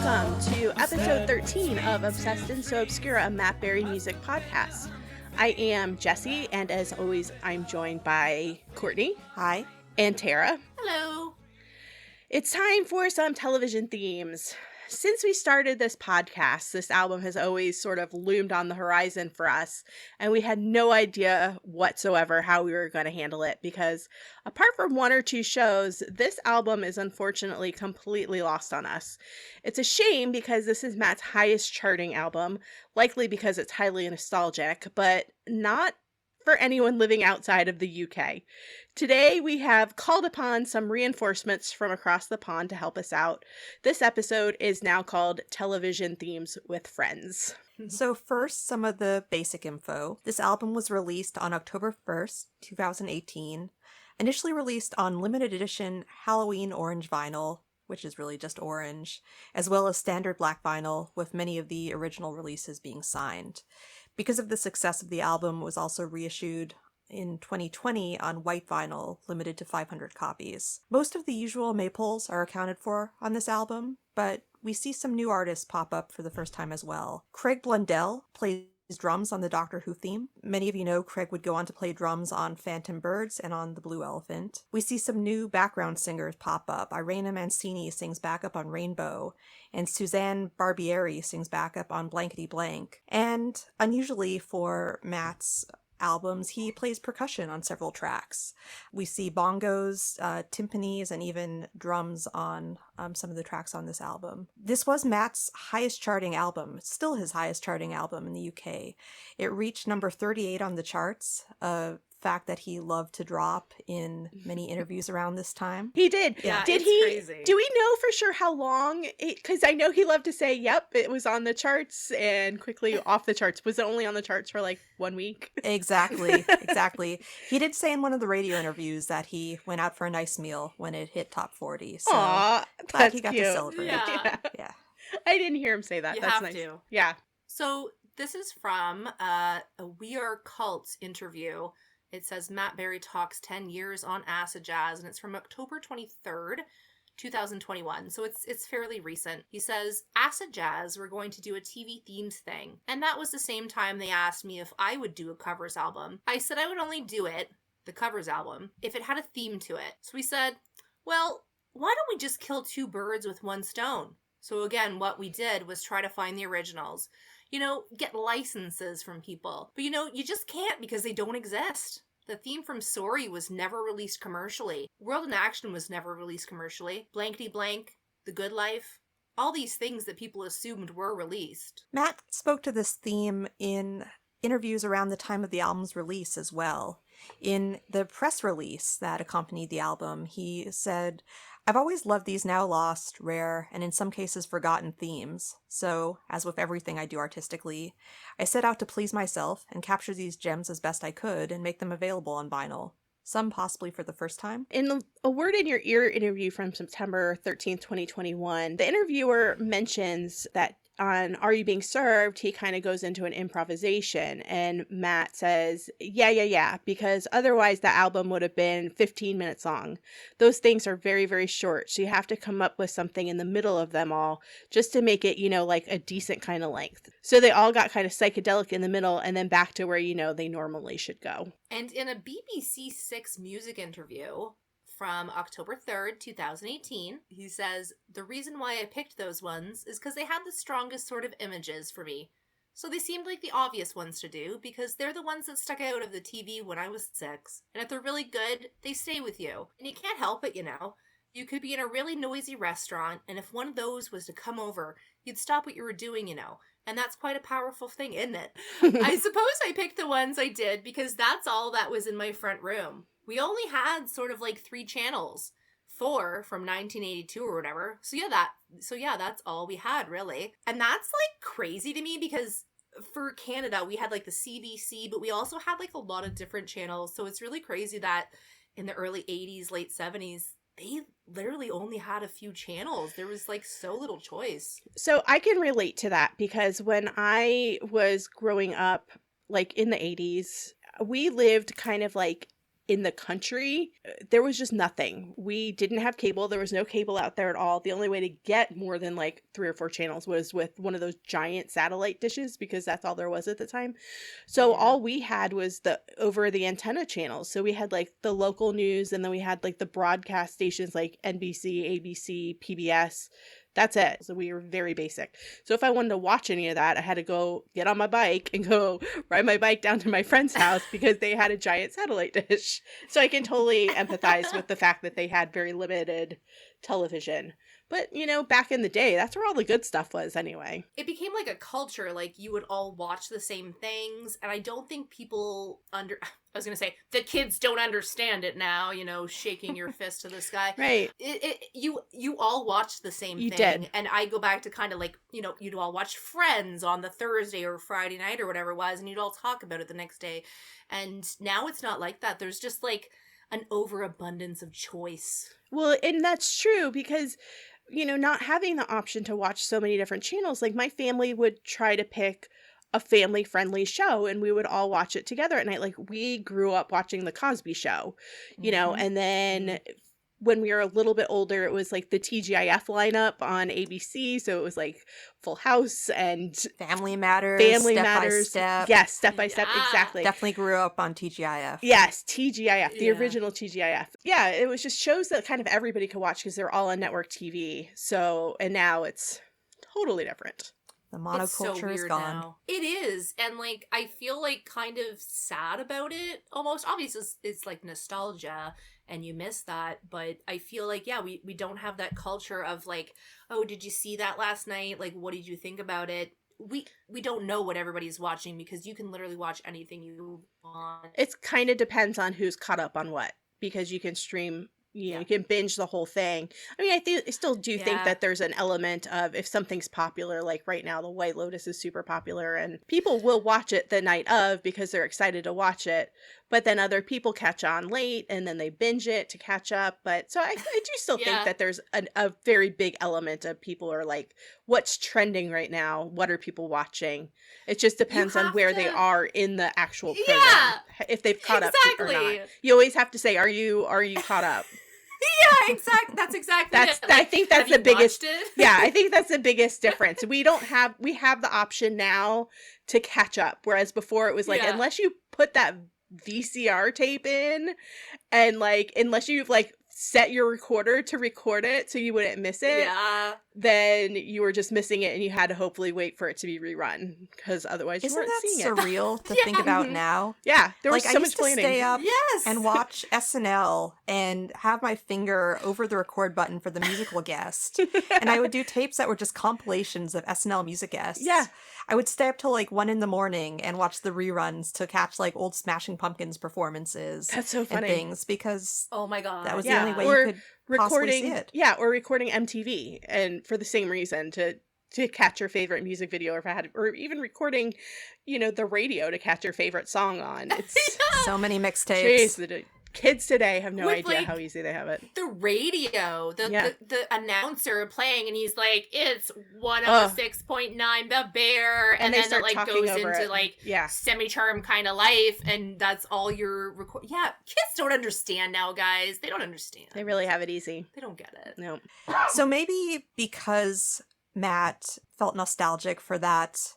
welcome to episode 13 of Obsessed and So Obscura, a Matt Berry music podcast. I am Jessie, and as always, I'm joined by Courtney. Hi. And Tara. Hello. It's time for some television themes. Since we started this podcast, this album has always sort of loomed on the horizon for us, and we had no idea whatsoever how we were going to handle it because apart from one or two shows, this album is unfortunately completely lost on us. It's a shame because this is Matt's highest charting album, likely because it's highly nostalgic, but not for anyone living outside of the UK. Today, we have called upon some reinforcements from across the pond to help us out. This episode is now called Television Themes with Friends. So first, some of the basic info. This album was released on October 1st, 2018, initially released on limited edition Halloween orange vinyl, which is really just orange, as well as standard black vinyl, with many of the original releases being signed. Because of the success of the album, it was also reissued in 2020 on white vinyl, limited to 500 copies. Most of the usual maples are accounted for on this album, but we see some new artists pop up for the first time as well. Craig Blundell plays drums on the Doctor Who theme. Many of you know Craig would go on to play drums on Phantom Birds and on The Blue Elephant. We see some new background singers pop up. Irena Mancini sings backup on Rainbow, and Suzanne Barbieri sings backup on Blankety Blank. And unusually for Matt's albums, he plays percussion on several tracks. We see bongos, timpanis, and even drums on some of the tracks on this album. This was Matt's highest charting album. It's still his highest charting album in the UK. It reached number 38 on the charts, a fact that he loved to drop in many interviews around this time. He did. Yeah, did it's he? crazy. Do we know for sure how long? Because I know he loved to say, "Yep, it was on the charts," and quickly off the charts. Was it only on the charts for like 1 week? Exactly. He did say in one of the radio interviews that he went out for a nice meal when it hit top 40. So Aw, glad that's he got cute. to celebrate. Yeah. I didn't hear him say that. You That's have nice. to. Yeah. So this is from a We Are Cult interview. It says Matt Berry talks 10 years on acid jazz, and it's from October 23rd, 2021. So it's fairly recent. He says, acid jazz, we're going to do a TV themes thing. And that was the same time they asked me if I would do a covers album. I said I would only do it, the covers album, if it had a theme to it. So we said, well, why don't we just kill two birds with one stone? So again, what we did was try to find the originals. Get licenses from people. But you just can't because they don't exist. The theme from Sorry was never released commercially. World in Action was never released commercially. Blankety Blank, The Good Life, all these things that people assumed were released. Matt spoke to this theme in interviews around the time of the album's release as well. In the press release that accompanied the album, he said, I've always loved these now lost, rare, and in some cases forgotten themes. So, as with everything I do artistically, I set out to please myself and capture these gems as best I could and make them available on vinyl. Some possibly for the first time. In a Word in Your Ear interview from September 13th, 2021, the interviewer mentions that on Are You Being Served, he kind of goes into an improvisation, and Matt says, yeah, because otherwise the album would have been 15 minutes long. Those things are very, very short, so you have to come up with something in the middle of them all just to make it, like a decent kind of length. So they all got kind of psychedelic in the middle and then back to where, they normally should go. And in a BBC Six music interview from October 3rd, 2018, he says, the reason why I picked those ones is because they had the strongest sort of images for me. So they seemed like the obvious ones to do because they're the ones that stuck out of the TV when I was 6. And if they're really good, they stay with you. And you can't help it, You could be in a really noisy restaurant, and if one of those was to come over, you'd stop what you were doing, And that's quite a powerful thing, isn't it? I suppose I picked the ones I did because that's all that was in my front room. We only had sort of like 3 channels, 4 from 1982 or whatever. So yeah, that's all we had really. And that's like crazy to me because for Canada, we had like the CBC, but we also had like a lot of different channels. So it's really crazy that in the early 80s, late 70s, they literally only had a few channels. There was like so little choice. So I can relate to that because when I was growing up, like in the 80s, we lived kind of like in the country, there was just nothing. We didn't have cable. There was no cable out there at all. The only way to get more than like 3 or 4 channels was with one of those giant satellite dishes, because that's all there was at the time. So Yeah. all we had was the over the antenna channels. So we had like the local news, and then we had like the broadcast stations like NBC, ABC, PBS. That's it. So we were very basic. So if I wanted to watch any of that, I had to go get on my bike and go ride my bike down to my friend's house because they had a giant satellite dish. So I can totally empathize with the fact that they had very limited television. But, you know, back in the day, that's where all the good stuff was anyway. It became like a culture, like you would all watch the same things, and I don't think people I was gonna say, the kids don't understand it now, you know, shaking your fist to the sky. Right. You all watched the same You thing. did. And I go back to kind of like, you know, you'd all watch Friends on the Thursday or Friday night or whatever it was, and you'd all talk about it the next day. And now it's not like that. There's just like an overabundance of choice. Well, and that's true because, you know, not having the option to watch so many different channels, like my family would try to pick a family friendly show and we would all watch it together at night. Like we grew up watching the Cosby Show, you know, Mhm. and then when we were a little bit older, it was like the TGIF lineup on ABC. So it was like Full House and Family Matters, Family Step Matters. by Step. Yes, Step by Step. Yeah. Exactly. Definitely grew up on TGIF. Yes, TGIF, the Yeah. original TGIF. Yeah, it was just shows that kind of everybody could watch because they're all on network TV. So, and now it's totally different. The It's so monoculture is weird gone. now. It is, and like I feel like kind of sad about it. Almost, obviously, it's like nostalgia, and you miss that. But I feel like we don't have that culture of like, oh, did you see that last night? Like, what did you think about it? We don't know what everybody's watching because you can literally watch anything you want. It kind of depends on who's caught up on what, because you can stream, you know, Yeah. you can binge the whole thing. I mean, I still do think Yeah. that there's an element of if something's popular, like right now, The White Lotus is super popular and people will watch it the night of because they're excited to watch it. But then other people catch on late and then they binge it to catch up. But so I do still think Yeah. that there's a very big element of people are like, what's trending right now? What are people watching? It just depends on have where they to- are in the actual program. Yeah, If they've caught up to, or exactly. not. You always have to say, are you caught up? Yeah, exactly. That's exactly That's it. I think that's have the you biggest watched it? yeah, I think that's the biggest difference. We have the option now to catch up, whereas before it was like Yeah. unless you put that VCR tape in and like unless you've like set your recorder to record it so you wouldn't miss it, Yeah. then you were just missing it and you had to hopefully wait for it to be rerun because otherwise you Isn't weren't that seeing it. surreal to Yeah. think about Mhm. now? Yeah, there was Like, so I much used to planning. stay up Yes. and watch SNL and have my finger over the record button for the musical guest. And I would do tapes that were just compilations of SNL music guests. Yeah. I would stay up till like 1 a.m. and watch the reruns to catch like old Smashing Pumpkins performances That's so and funny. things because Oh my god. that was Yeah. the only way Or you could possibly see recording it. yeah, or recording MTV and for the same reason to catch your favorite music video or even recording, you know, the radio to catch your favorite song on. It's So many jeez, mixtapes. the kids today have no With, idea like, how easy they have it. The radio, Yeah. the announcer playing, and he's like, "It's one Ugh. of 6.9, the bear," and they then it start like talking goes over into it. like Yeah. semi-charm kind of life, and that's all your record. Yeah, kids don't understand now, guys. They don't understand. They really have it easy. They don't get it. No. So maybe because Matt felt nostalgic for that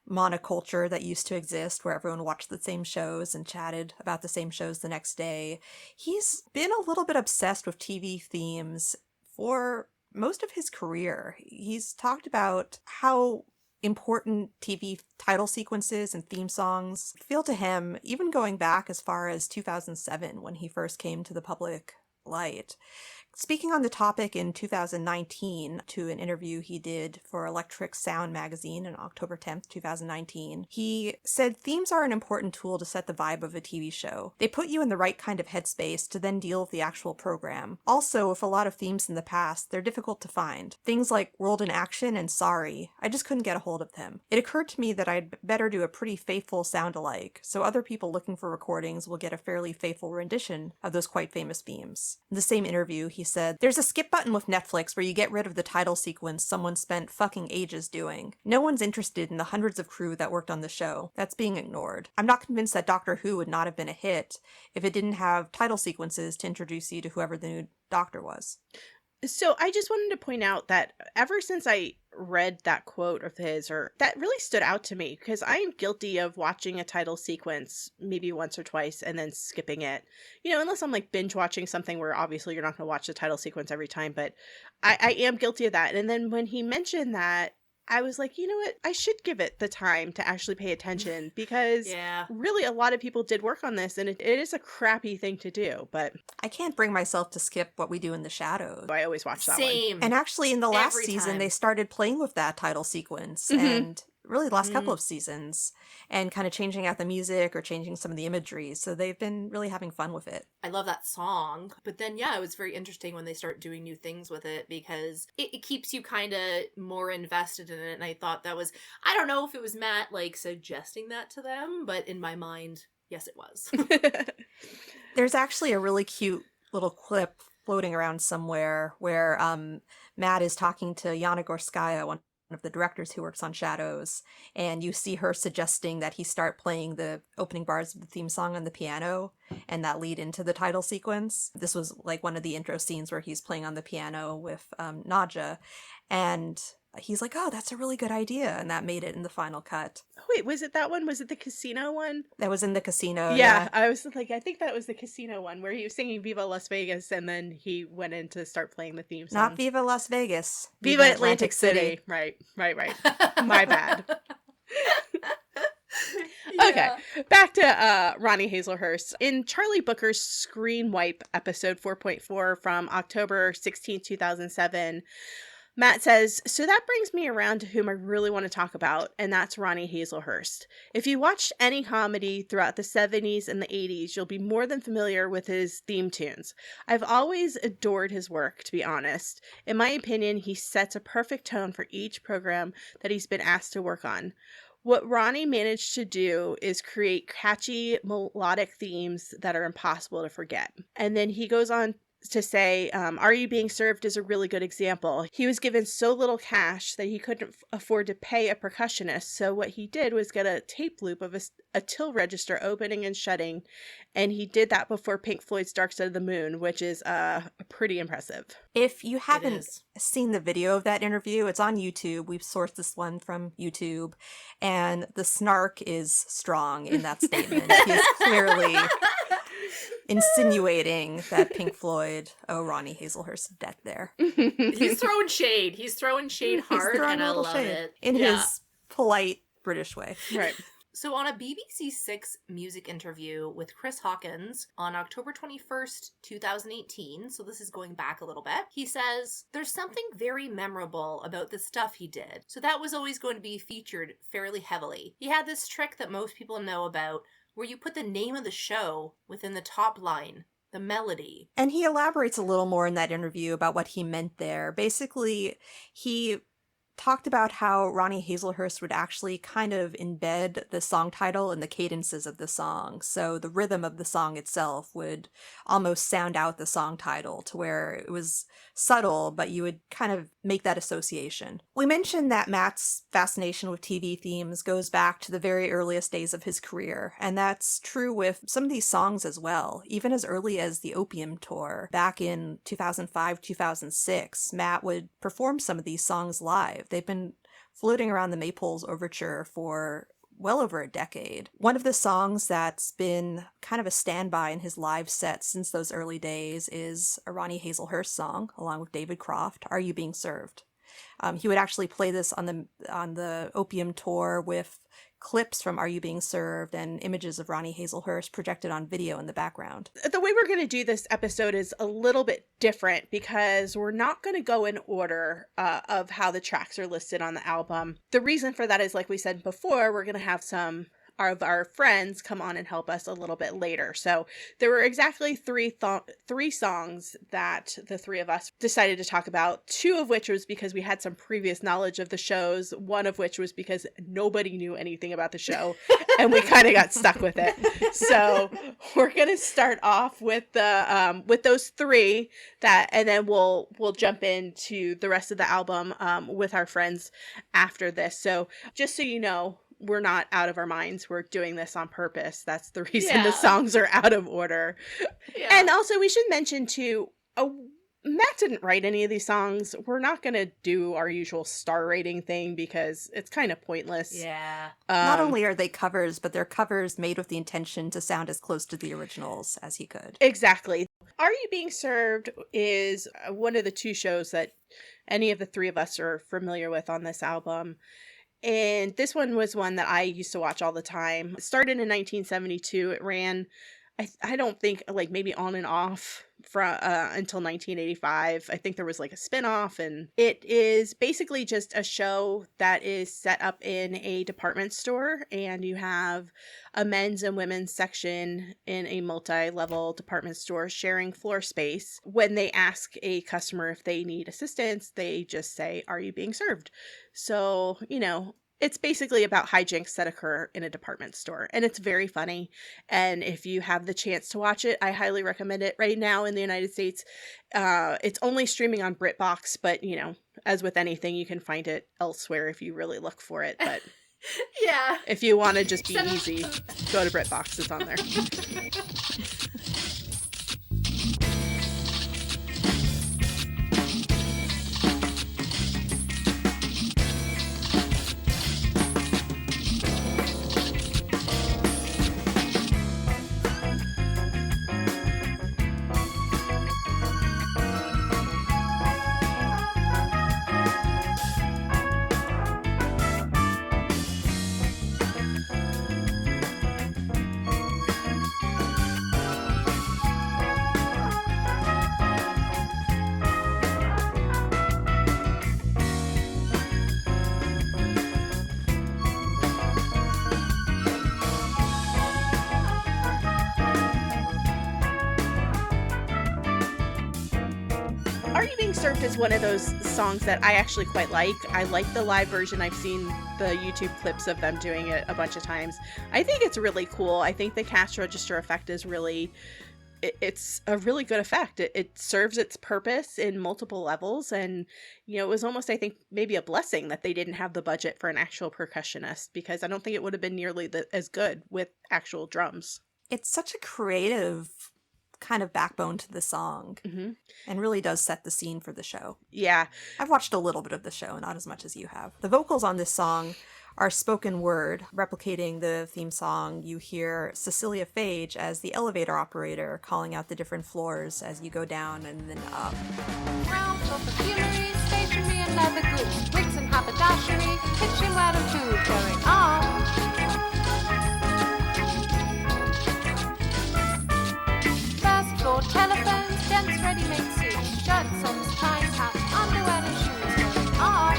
monoculture that used to exist where everyone watched the same shows and chatted about the same shows the next day, he's been a little bit obsessed with TV themes for most of his career. He's talked about how important TV title sequences and theme songs feel to him, even going back as far as 2007 when he first came to the public light. Speaking on the topic in 2019 to an interview he did for Electric Sound magazine on October 10th, 2019, he said themes are an important tool to set the vibe of a TV show. They put you in the right kind of headspace to then deal with the actual program. Also, with a lot of themes in the past, they're difficult to find. Things like World in Action and Sorry, I just couldn't get a hold of them. It occurred to me that I'd better do a pretty faithful sound alike, so other people looking for recordings will get a fairly faithful rendition of those quite famous themes. In the same interview, he said, "There's a skip button with Netflix where you get rid of the title sequence someone spent fucking ages doing. No one's interested in the hundreds of crew that worked on the show. That's being ignored. I'm not convinced that Doctor Who would not have been a hit if it didn't have title sequences to introduce you to whoever the new Doctor was." So I just wanted to point out that ever since I read that quote of his, or that really stood out to me, because I am guilty of watching a title sequence maybe once or twice and then skipping it. Unless I'm like binge watching something where obviously you're not going to watch the title sequence every time, but I am guilty of that. And then when he mentioned that, I was like, you know what? I should give it the time to actually pay attention, because Yeah. really a lot of people did work on this, and it is a crappy thing to do, but I can't bring myself to skip What We Do in the Shadows. I always watch that one. Same. And actually, in the last Every season, time. they started playing with that title sequence, Mhm. and really the last couple of seasons, and kind of changing out the music or changing some of the imagery. So they've been really having fun with it. I love that song. But then, yeah, it was very interesting when they start doing new things with it, because it keeps you kind of more invested in it. And I thought that was, I don't know if it was Matt like suggesting that to them, but in my mind, yes, it was. There's actually a really cute little clip floating around somewhere where Matt is talking to Yana Gorskaya, one of the directors who works on Shadows, and you see her suggesting that he start playing the opening bars of the theme song on the piano, and that lead into the title sequence. This was like one of the intro scenes where he's playing on the piano with Nadja, and he's like, "Oh, that's a really good idea," and that made it in the final cut. Wait, was it that one? Was it the casino one? That was in the casino. Yeah, I was like, I think that was the casino one where he was singing Viva Las Vegas, and then he went in to start playing the theme song. Not Viva Las Vegas. Viva Atlantic City. Right. My bad. Okay, back to Ronnie Hazelhurst. In Charlie Booker's Screen Wipe episode 4.4 from October 16, 2007, Matt says, "So that brings me around to whom I really want to talk about, and that's Ronnie Hazelhurst. If you watched any comedy throughout the 70s and the 80s, you'll be more than familiar with his theme tunes. I've always adored his work, to be honest. In my opinion, he sets a perfect tone for each program that he's been asked to work on. What Ronnie managed to do is create catchy melodic themes that are impossible to forget." And then he goes on to say, "Are You Being Served is a really good example. He was given so little cash that he couldn't afford to pay a percussionist, so what he did was get a tape loop of a till register opening and shutting, and he did that before Pink Floyd's Dark Side of the Moon, which is pretty impressive." If you It haven't is. seen the video of that interview, it's on YouTube. We've sourced this one from YouTube, and the snark is strong in that statement. He is clearly insinuating that Pink Floyd owe Ronnie Hazelhurst debt there. He's throwing shade. He's throwing shade He's hard, throwing and a I little love shade it. in Yeah. his polite British way. Right. So on a BBC Six music interview with Chris Hawkins on October 21st, 2018, so this is going back a little bit, he says, "There's something very memorable about the stuff he did, so that was always going to be featured fairly heavily. He had this trick that most people know about, where you put the name of the show within the top line, the melody." And he elaborates a little more in that interview about what he meant there. Basically, he talked about how Ronnie Hazelhurst would actually kind of embed the song title in the cadences of the song. So the rhythm of the song itself would almost sound out the song title to where it was subtle, but you would kind of make that association. We mentioned that Matt's fascination with TV themes goes back to the very earliest days of his career, and that's true with some of these songs as well. Even as early as the Opium Tour, back in 2005, 2006, Matt would perform some of these songs live. They've been floating around the Maypole's Overture for well over a decade. One of the songs that's been kind of a standby in his live set since those early days is a Ronnie Hazelhurst song, along with David Croft, "Are You Being Served?" He would actually play this on the Opium Tour with clips from Are You Being Served and images of Ronnie Hazelhurst projected on video in the background. The way we're going to do this episode is a little bit different, because we're not going to go in order of how the tracks are listed on the album. The reason for that is, like we said before, we're going to have some of our friends come on and help us a little bit later. So there were exactly three songs that the three of us decided to talk about, two of which was because we had some previous knowledge of the shows, one of which was because nobody knew anything about the show, and we kind of got stuck with it. So we're going to start off with the with those three, and then we'll jump into the rest of the album with our friends after this. So just so you know, we're not out of our minds. We're doing this on purpose. That's the reason the songs are out of order. Yeah. And also we should mention too, Matt didn't write any of these songs. We're not going to do our usual star rating thing because it's kind of pointless. Yeah. Not only are they covers, but they're covers made with the intention to sound as close to the originals as he could. Exactly. Are You Being Served is one of the two shows that any of the three of us are familiar with on this album. And this one was one that I used to watch all the time. It started in 1972. It ran, I don't think, like maybe on and off until 1985. I think there was like a spinoff, and it is basically just a show that is set up in a department store, and you have a men's and women's section in a multi-level department store sharing floor space. When they ask a customer if they need assistance, they just say, "Are you being served?" So, it's basically about hijinks that occur in a department store, and it's very funny. And if you have the chance to watch it, I highly recommend it. Right now in the United States, it's only streaming on BritBox, but as with anything, you can find it elsewhere if you really look for it. But yeah, if you want to just be easy, go to BritBox. It's on there. Served is one of those songs that I actually quite like. I like the live version. I've seen the YouTube clips of them doing it a bunch of times. I think it's really cool. I think the cash register effect is it's a really good effect. It serves its purpose in multiple levels, and it was almost, I think, maybe a blessing that they didn't have the budget for an actual percussionist, because I don't think it would have been nearly as good with actual drums. It's such a creative kind of backbone to the song, and really does set the scene for the show. Yeah. I've watched a little bit of the show, not as much as you have. The vocals on this song are spoken word. Replicating the theme song, you hear Cecilia Phage as the elevator operator calling out the different floors as you go down and then up. Ground floor perfumery, stationery and leather goods, wigs and haberdashery, kitchenware and food going on. Floor telephones, gents ready-made suits, shirts, socks, ties, hats, underwear and shoes going on.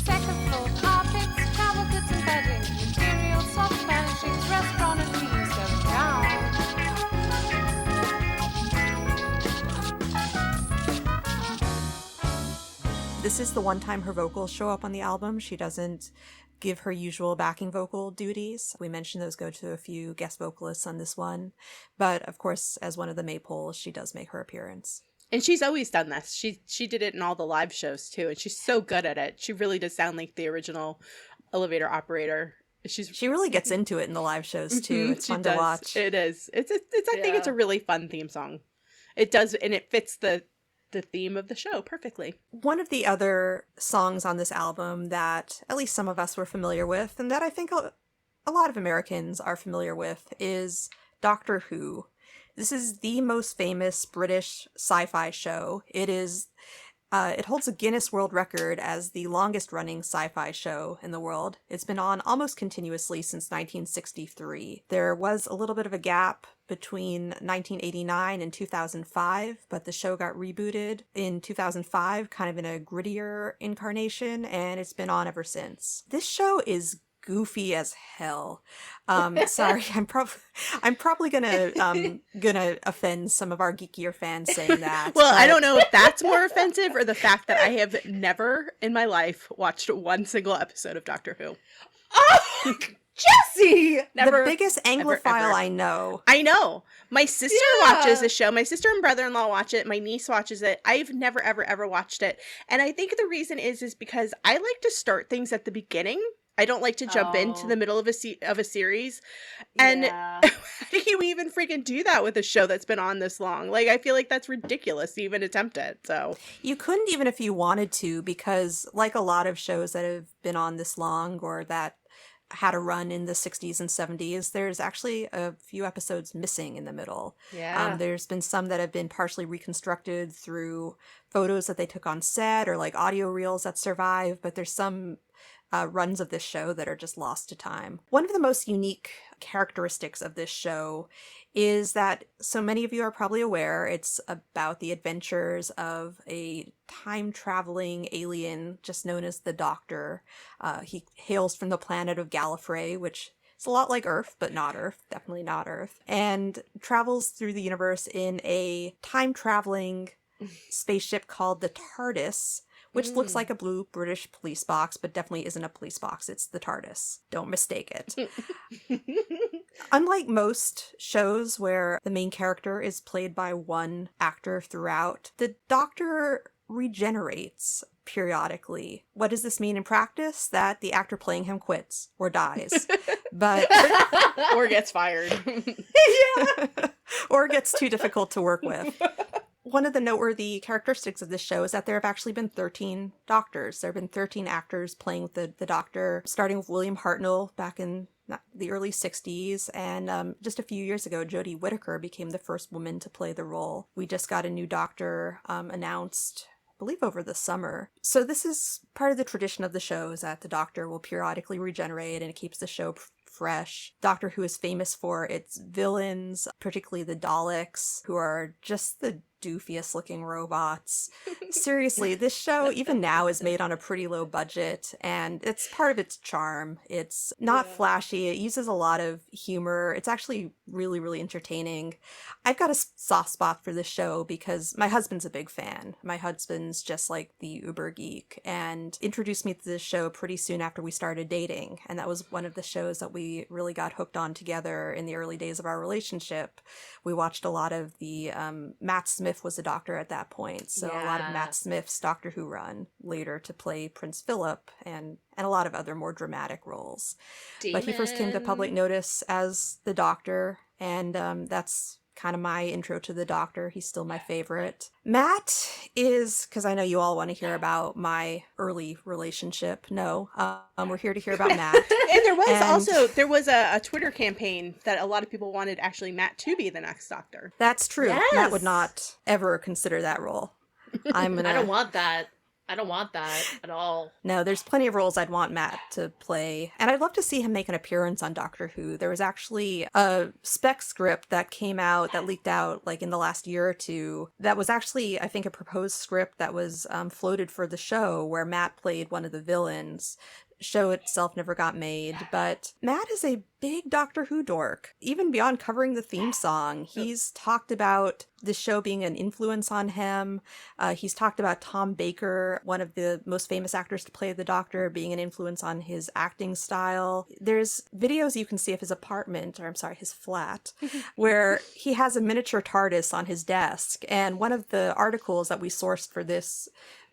Second floor carpets, travel goods and bedding, materials, soft furnishings, restaurant and teas going down. This is the one time her vocals show up on the album. She doesn't give her usual backing vocal duties. We mentioned those go to a few guest vocalists on this one. But of course, as one of the maypoles, she does make her appearance. And she's always done this. She did it in all the live shows too, and she's so good at it. She really does sound like the original elevator operator. She really gets into it in the live shows too. It's fun to watch. It is. I think it's a really fun theme song. It does, and it fits the theme of the show perfectly. One of the other songs on this album that at least some of us were familiar with, and that I think a lot of Americans are familiar with, is Doctor Who. This is the most famous British sci-fi show. It is It holds a Guinness World Record as the longest-running sci-fi show in the world. It's been on almost continuously since 1963. There was a little bit of a gap between 1989 and 2005, but the show got rebooted in 2005, kind of in a grittier incarnation, and it's been on ever since. This show is goofy as hell. Sorry, I'm probably gonna offend some of our geekier fans saying that. Well, I don't know if that's more offensive or the fact that I have never in my life watched one single episode of Doctor Who. Oh, Jesse! Never. The biggest Anglophile ever. I know. I know. My sister Yeah. watches the show. My sister and brother-in-law watch it. My niece watches it. I've never, ever watched it. And I think the reason is because I like to start things at the beginning. I don't like to jump into the middle of a series. And Yeah. how do you even freaking do that with a show that's been on this long? Like, I feel like that's ridiculous to even attempt it. So You couldn't even if you wanted to, because like a lot of shows that have been on this long or that had a run in the 60s and 70s, there's actually a few episodes missing in the middle. Yeah. There's been some that have been partially reconstructed through photos that they took on set or like audio reels that survive, but there's some runs of this show that are just lost to time. One of the most unique characteristics of this show is that, so many of you are probably aware, it's about the adventures of a time-traveling alien just known as the Doctor. He hails from the planet of Gallifrey, which is a lot like Earth, but not Earth, definitely not Earth, and travels through the universe in a time-traveling spaceship called the TARDIS, which looks like a blue British police box, but definitely isn't a police box. It's the TARDIS. Don't mistake it. Unlike most shows where the main character is played by one actor throughout, the Doctor regenerates periodically. What does this mean in practice? That the actor playing him quits or dies. But or gets fired. or gets too difficult to work with. One of the noteworthy characteristics of this show is that there have actually been 13 Doctors. There have been 13 actors playing the Doctor, starting with William Hartnell back in the early 60s, and just a few years ago, Jodie Whittaker became the first woman to play the role. We just got a new Doctor announced, I believe, over the summer. So this is part of the tradition of the show, is that the Doctor will periodically regenerate, and it keeps the show fresh. Doctor Who is famous for its villains, particularly the Daleks, who are just the doofiest looking robots. Seriously, this show, even now, is made on a pretty low budget, and it's part of its charm. It's not flashy. It uses a lot of humor. It's actually really, really entertaining. I've got a soft spot for this show because my husband's a big fan. My husband's just like the uber geek and introduced me to this show pretty soon after we started dating. And that was one of the shows that we really got hooked on together in the early days of our relationship. We watched a lot of the Matt Smith was a Doctor at that point, so a lot of Matt Smith's Doctor Who run, later to play Prince Philip and a lot of other more dramatic roles. But he first came to public notice as the Doctor, and that's kind of my intro to the Doctor. He's still my favorite. Matt is, because I know you all want to hear about my early relationship. No, we're here to hear about Matt. And there was a Twitter campaign that a lot of people wanted actually Matt to be the next Doctor. That's true. Yes. Matt would not ever consider that role. I don't want that. I don't want that at all. No, there's plenty of roles I'd want Matt to play. And I'd love to see him make an appearance on Doctor Who. There was actually a spec script that came out, that leaked out like in the last year or two, that was actually, I think, a proposed script that was floated for the show where Matt played one of the villains. Show itself never got made, but Matt is a big Doctor Who dork. Even beyond covering the theme song, he's talked about the show being an influence on him. He's talked about Tom Baker, one of the most famous actors to play the Doctor, being an influence on his acting style. There's videos you can see of his apartment, or I'm sorry, his flat, where he has a miniature TARDIS on his desk. And one of the articles that we sourced for this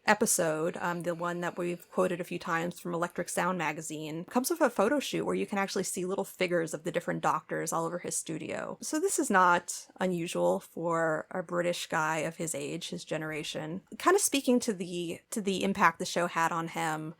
episode, the one that we've quoted a few times from Electric Sound magazine, comes with a photo shoot where you can actually see little figures of the different Doctors all over his studio. So this is not unusual for a British guy of his age, his generation. Kind of speaking to the impact the show had on him,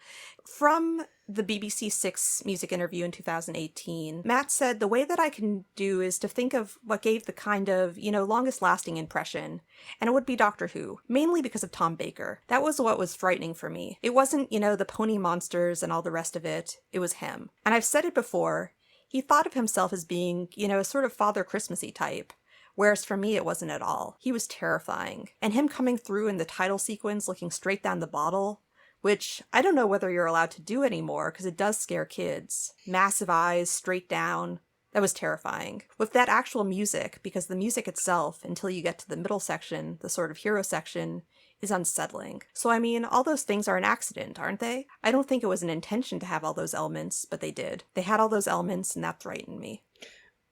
from the BBC Six music interview in 2018, Matt said, "The way that I can do is to think of what gave the kind of, longest lasting impression, and it would be Doctor Who, mainly because of Tom Baker. That was what was frightening for me. It wasn't, the pony monsters and all the rest of it. It was him. And I've said it before, he thought of himself as being, a sort of Father Christmassy type. Whereas for me, it wasn't at all. He was terrifying. And him coming through in the title sequence looking straight down the bottle, which I don't know whether you're allowed to do anymore because it does scare kids. Massive eyes, straight down. That was terrifying. With that actual music, because the music itself, until you get to the middle section, the sort of hero section, is unsettling. So I mean, all those things are an accident, aren't they? I don't think it was an intention to have all those elements, but they did. They had all those elements, and that frightened me.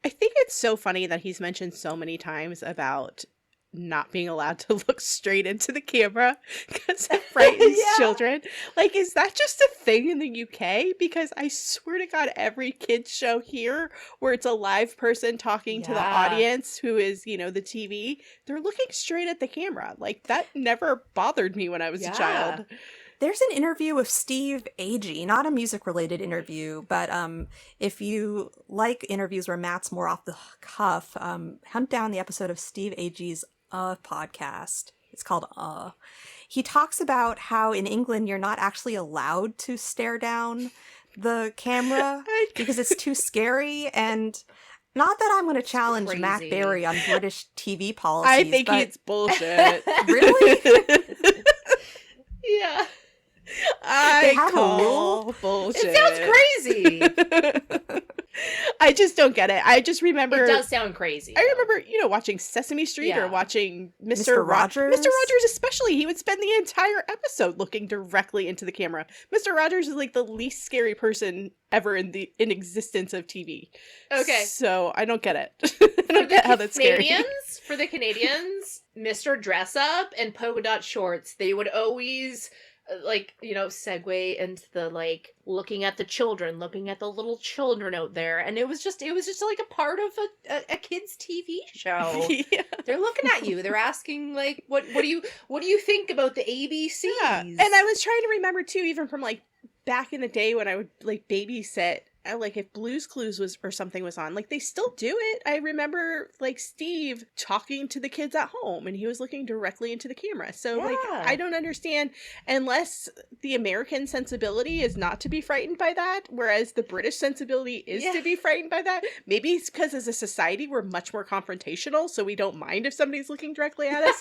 I think it's so funny that he's mentioned so many times about not being allowed to look straight into the camera because it frightens children. Like, is that just a thing in the UK? Because I swear to God, every kids show here where it's a live person talking to the audience who is, the TV, they're looking straight at the camera. Like, that never bothered me when I was a child. There's an interview with Steve Agee, not a music-related interview, but if you like interviews where Matt's more off the cuff, hunt down the episode of Steve Agee's podcast. It's called He talks about how in England you're not actually allowed to stare down the camera because it's too scary, and not that I'm going to challenge Matt Berry on British TV policies. I think it's bullshit. Really? Yeah. I have a call bullshit. It sounds crazy. I just don't get it. I just remember. It does sound crazy. I remember, watching Sesame Street or watching Mr. Rogers. Mr. Rogers especially, he would spend the entire episode looking directly into the camera. Mr. Rogers is like the least scary person ever in existence of TV. Okay. So I don't get it. I don't get how that's scary. For the Canadians, Mr. Dress Up and polka dot shorts, they would always segue into the looking at the children, looking at the little children out there, and it was just like a part of a kid's TV show. Yeah. They're looking at you. They're asking what do you think about the ABCs? Yeah. And I was trying to remember too, even from back in the day when I would babysit. If Blue's Clues or something was on, they still do it. I remember Steve talking to the kids at home and he was looking directly into the camera. So I don't understand, unless the American sensibility is not to be frightened by that, whereas the British sensibility is to be frightened by that. Maybe it's because as a society we're much more confrontational, so we don't mind if somebody's looking directly at us.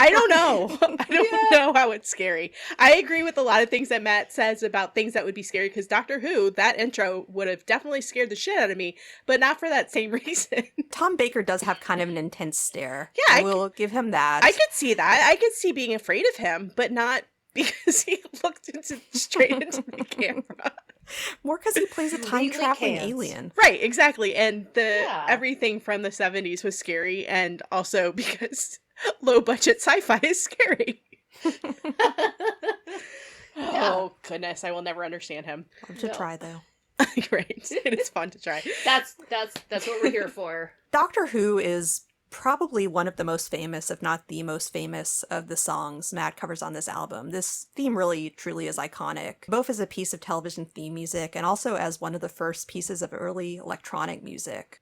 I don't know. I don't know how it's scary. I agree with a lot of things that Matt says about things that would be scary, because Doctor Who, that intro would have definitely scared the shit out of me, but not for that same reason. Tom Baker does have kind of an intense stare. Yeah, I will give him that. I could see that. I could see being afraid of him, but not because he looked straight into the camera. More because he plays a time traveling can't. alien. Right, exactly. And everything from the 70s was scary, and also because low budget sci-fi is scary. Oh goodness, I will never understand him. Love to try though. Great. It is fun to try. That's what we're here for. Doctor Who is probably one of the most famous, if not the most famous, of the songs Matt covers on this album. This theme really, truly is iconic, both as a piece of television theme music and also as one of the first pieces of early electronic music.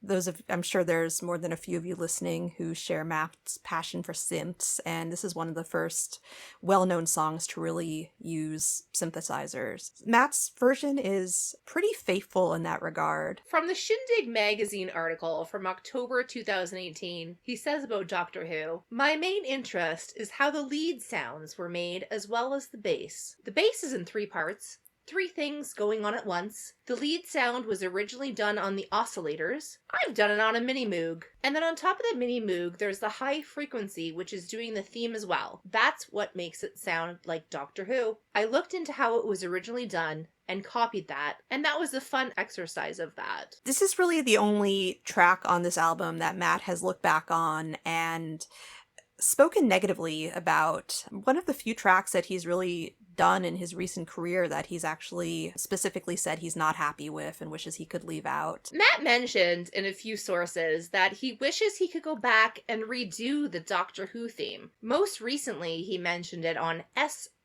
I'm sure there's more than a few of you listening who share Matt's passion for synths, and this is one of the first well-known songs to really use synthesizers. Matt's version is pretty faithful in that regard. From the Shindig magazine article from October 2018, he says about Doctor Who, "My main interest is how the lead sounds were made as well as the bass. The bass is in 3 parts. 3 things going on at once. The lead sound was originally done on the oscillators. I've done it on a mini Moog. And then on top of the mini Moog, there's the high frequency, which is doing the theme as well. That's what makes it sound like Doctor Who. I looked into how it was originally done and copied that, and that was the fun exercise of that." This is really the only track on this album that Matt has looked back on and spoken negatively about. One of the few tracks that he's really done in his recent career that he's actually specifically said he's not happy with and wishes he could leave out. Matt mentioned in a few sources that he wishes he could go back and redo the Doctor Who theme. Most recently, he mentioned it on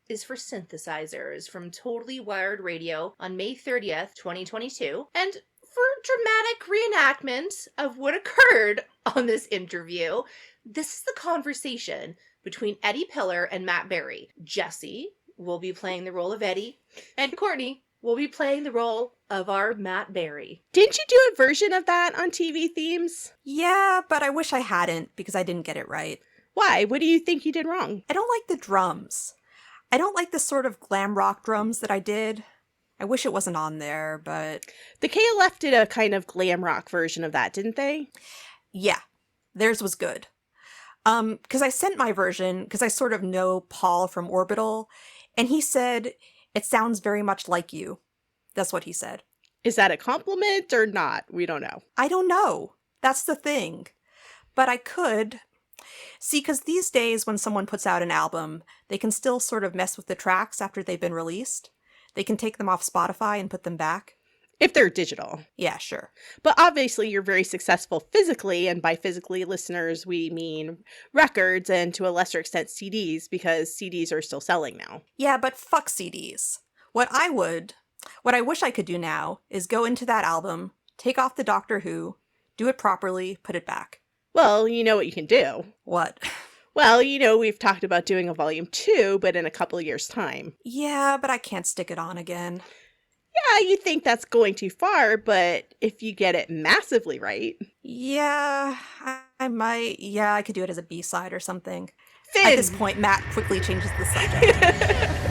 is for Synthesizers from Totally Wired Radio on May 30th, 2022. And for dramatic reenactment of what occurred on this interview, this is the conversation between Eddie Pillar and Matt Berry. Jesse will be playing the role of Eddie, and Courtney will be playing the role of our Matt Berry. Didn't you do a version of that on TV Themes? Yeah, but I wish I hadn't because I didn't get it right. Why? What do you think you did wrong? I don't like the drums. I don't like the sort of glam rock drums that I did. I wish it wasn't on there, but... The KLF did a kind of glam rock version of that, didn't they? Yeah, theirs was good. Because I sent my version, because I sort of know Paul from Orbital, and he said, it sounds very much like you. That's what he said. Is that a compliment or not? We don't know. I don't know. That's the thing. But I could... See, because these days when someone puts out an album, they can still sort of mess with the tracks after they've been released. They can take them off Spotify and put them back. If they're digital. Yeah, sure. But obviously you're very successful physically, and by physically, listeners, we mean records and to a lesser extent CDs, because CDs are still selling now. Yeah, but fuck CDs. What I wish I could do now is go into that album, take off the Doctor Who, do it properly, put it back. Well, you know what you can do. What? Well, you know, we've talked about doing a volume 2, but in a couple of years' time. Yeah, but I can't stick it on again. Yeah, you think that's going too far, but if you get it massively right... Yeah, I might. Yeah, I could do it as a B-side or something. Finn! At this point, Matt quickly changes the subject.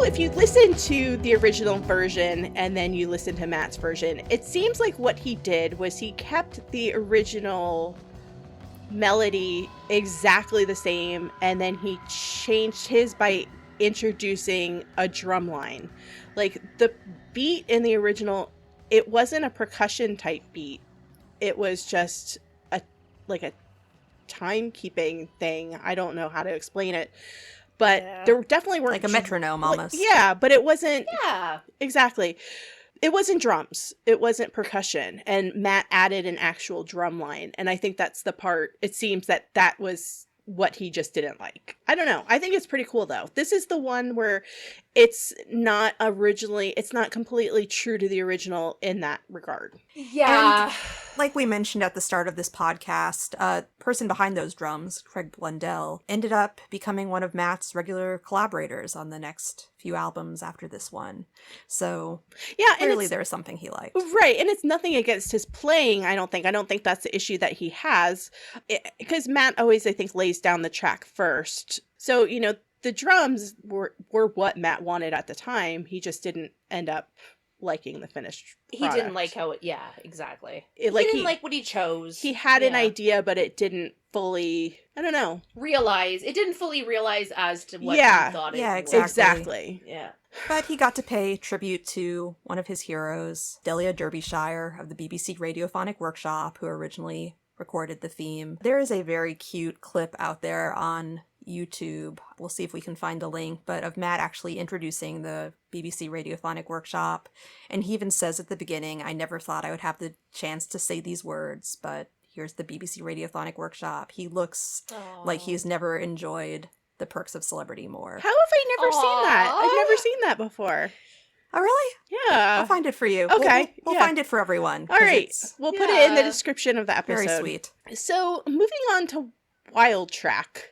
If you listen to the original version and then you listen to Matt's version, it seems like what he did was he kept the original melody exactly the same, and then he changed his by introducing a drum line. Like, the beat in the original, it wasn't a percussion type beat. It was just a timekeeping thing. I don't know how to explain it. But there definitely weren't... Like a metronome, almost. Yeah, but it wasn't... Yeah. Exactly. It wasn't drums. It wasn't percussion. And Matt added an actual drum line. And I think that's the part... It seems that that was what he just didn't like. I don't know. I think it's pretty cool, though. This is the one where it's not completely true to the original in that regard. Yeah. And like we mentioned at the start of this podcast, person behind those drums, Craig Blundell, ended up becoming one of Matt's regular collaborators on the next few albums after this one. So yeah, clearly there was something he liked. Right, and it's nothing against his playing, I don't think that's the issue that he has. Because Matt always, I think, lays down the track first. So, you know, the drums were what Matt wanted at the time. He just didn't end up liking the finished product. He didn't like how it... Yeah, exactly. He didn't like what he chose. He had an idea, but it didn't fully... I don't know. It didn't fully realize as to what he thought it was. Exactly. Yeah. But he got to pay tribute to one of his heroes, Delia Derbyshire of the BBC Radiophonic Workshop, who originally recorded the theme. There is a very cute clip out there on YouTube. We'll see if we can find a link, but of Matt actually introducing the BBC Radiophonic Workshop. And he even says at the beginning, I never thought I would have the chance to say these words, but here's the BBC Radiophonic Workshop. He looks like he's never enjoyed the perks of celebrity more. How have I never seen that? I've never seen that before. Oh, really? I'll Yeah. find it for you. Okay, We'll yeah. find it for everyone. All 'cause right. it's We'll put it in the Yeah. description of the episode. very sweet. So, moving on to Wild Track.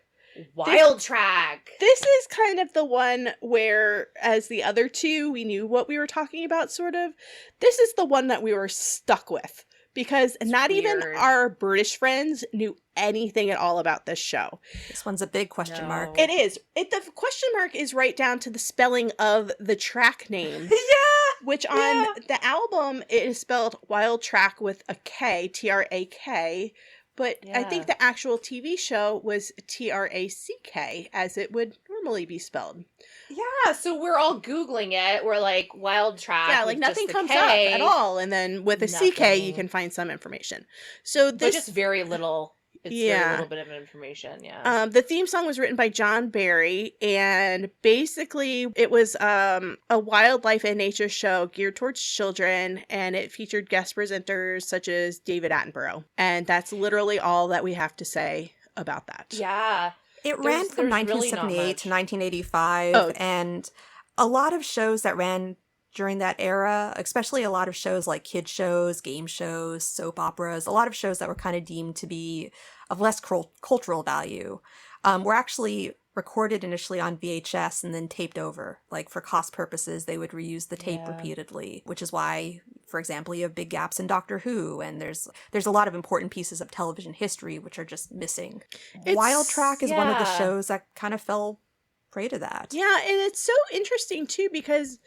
Wild Track. This is kind of the one where, as the other two, we knew what we were talking about, sort of. This is the one that we were stuck with because not even weird. our British friends knew anything at all about this show. This one's a big question mark. No. It is. The question mark is right down to the spelling of the track name, Yeah. which on Yeah. the album it is spelled Wild Track with a K, Trak. But I think Yeah. the actual TV show was Track, as it would normally be spelled. Yeah, so we're all Googling it. We're like, Wild Track. Yeah, like with just nothing the comes K, up at all. And then with a CK, you Nothing. can find some information. So But this, just very little. It's very Yeah. little bit of information, yeah. the theme song was written by John Barry, and basically it was a wildlife and nature show geared towards children, and it featured guest presenters such as David Attenborough. And that's literally all that we have to say about that. Yeah. It There's- ran from there's really not 1978 much. to 1985, Oh. and a lot of shows that ran during that era, especially a lot of shows like kid shows, game shows, soap operas, a lot of shows that were kind of deemed to be of less cultural value, were actually recorded initially on VHS and then taped over. Like for cost purposes, they would reuse the tape Yeah. repeatedly, which is why, for example, you have big gaps in Doctor Who, and there's a lot of important pieces of television history which are just missing. Wild Track is one of the yeah. shows that kind of fell prey to that. Yeah, and it's so interesting too because,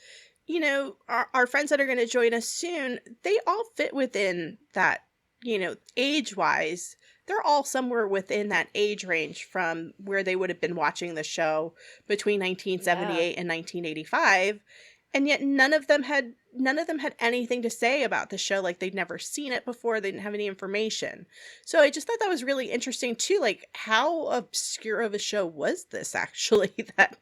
you know, our friends that are going to join us soon, they all fit within that, you know, age-wise. They're all somewhere within that age range from where they would have been watching the show between 1978 and 1985. And yet none of them had anything to say about the show. Like they'd never seen it before. They didn't have any information. So I just thought that was really interesting too. Like how obscure of a show was this actually that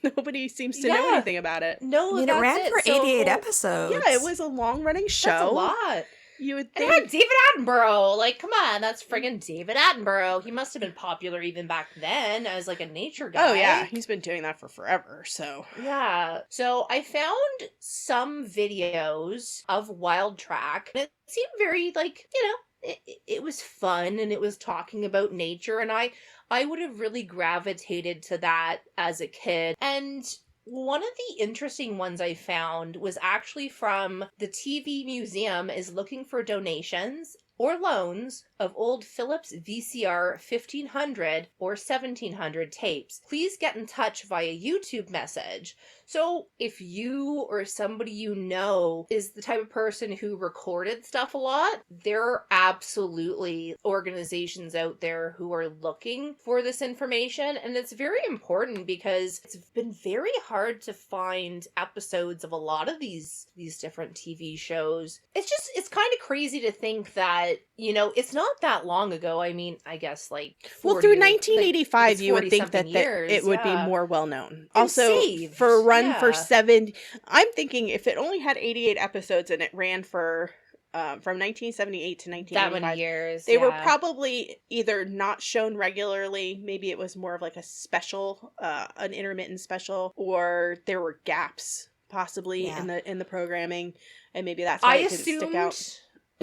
nobody seems to know Yeah. anything about it. No, I mean, it that's ran for So- 88 episodes. Yeah, it was a long running show. That's a lot. You would And think. it had David Attenborough. Like, come on, that's friggin' David Attenborough. He must have been popular even back then as like a nature guy. Oh yeah, he's been doing that for forever. So Yeah. So I found some videos of Wild Track. And it seemed very like, you know, it was fun and it was talking about nature, and I would have really gravitated to that as a kid. And one of the interesting ones I found was actually from the TV Museum is looking for donations or loans of old Philips VCR 1500 or 1700 tapes. Please get in touch via YouTube message. So if you or somebody you know is the type of person who recorded stuff a lot, there are absolutely organizations out there who are looking for this information. And it's very important because it's been very hard to find episodes of a lot of these different TV shows. It's kind of crazy to think that, you know, it's not that long ago. I mean, I guess like 40 well, through or, like, 1985, it's you would think that 40-something years, it would yeah. be more well known. And Also, saved, for a run for yeah. 7, I'm thinking if it only had 88 episodes and it ran for from 1978 to that 1985, many years. they were yeah. probably either not shown regularly, maybe it was more of like a special, an intermittent special, or there were gaps possibly Yeah. in the programming, and maybe that's why I it didn't stick out.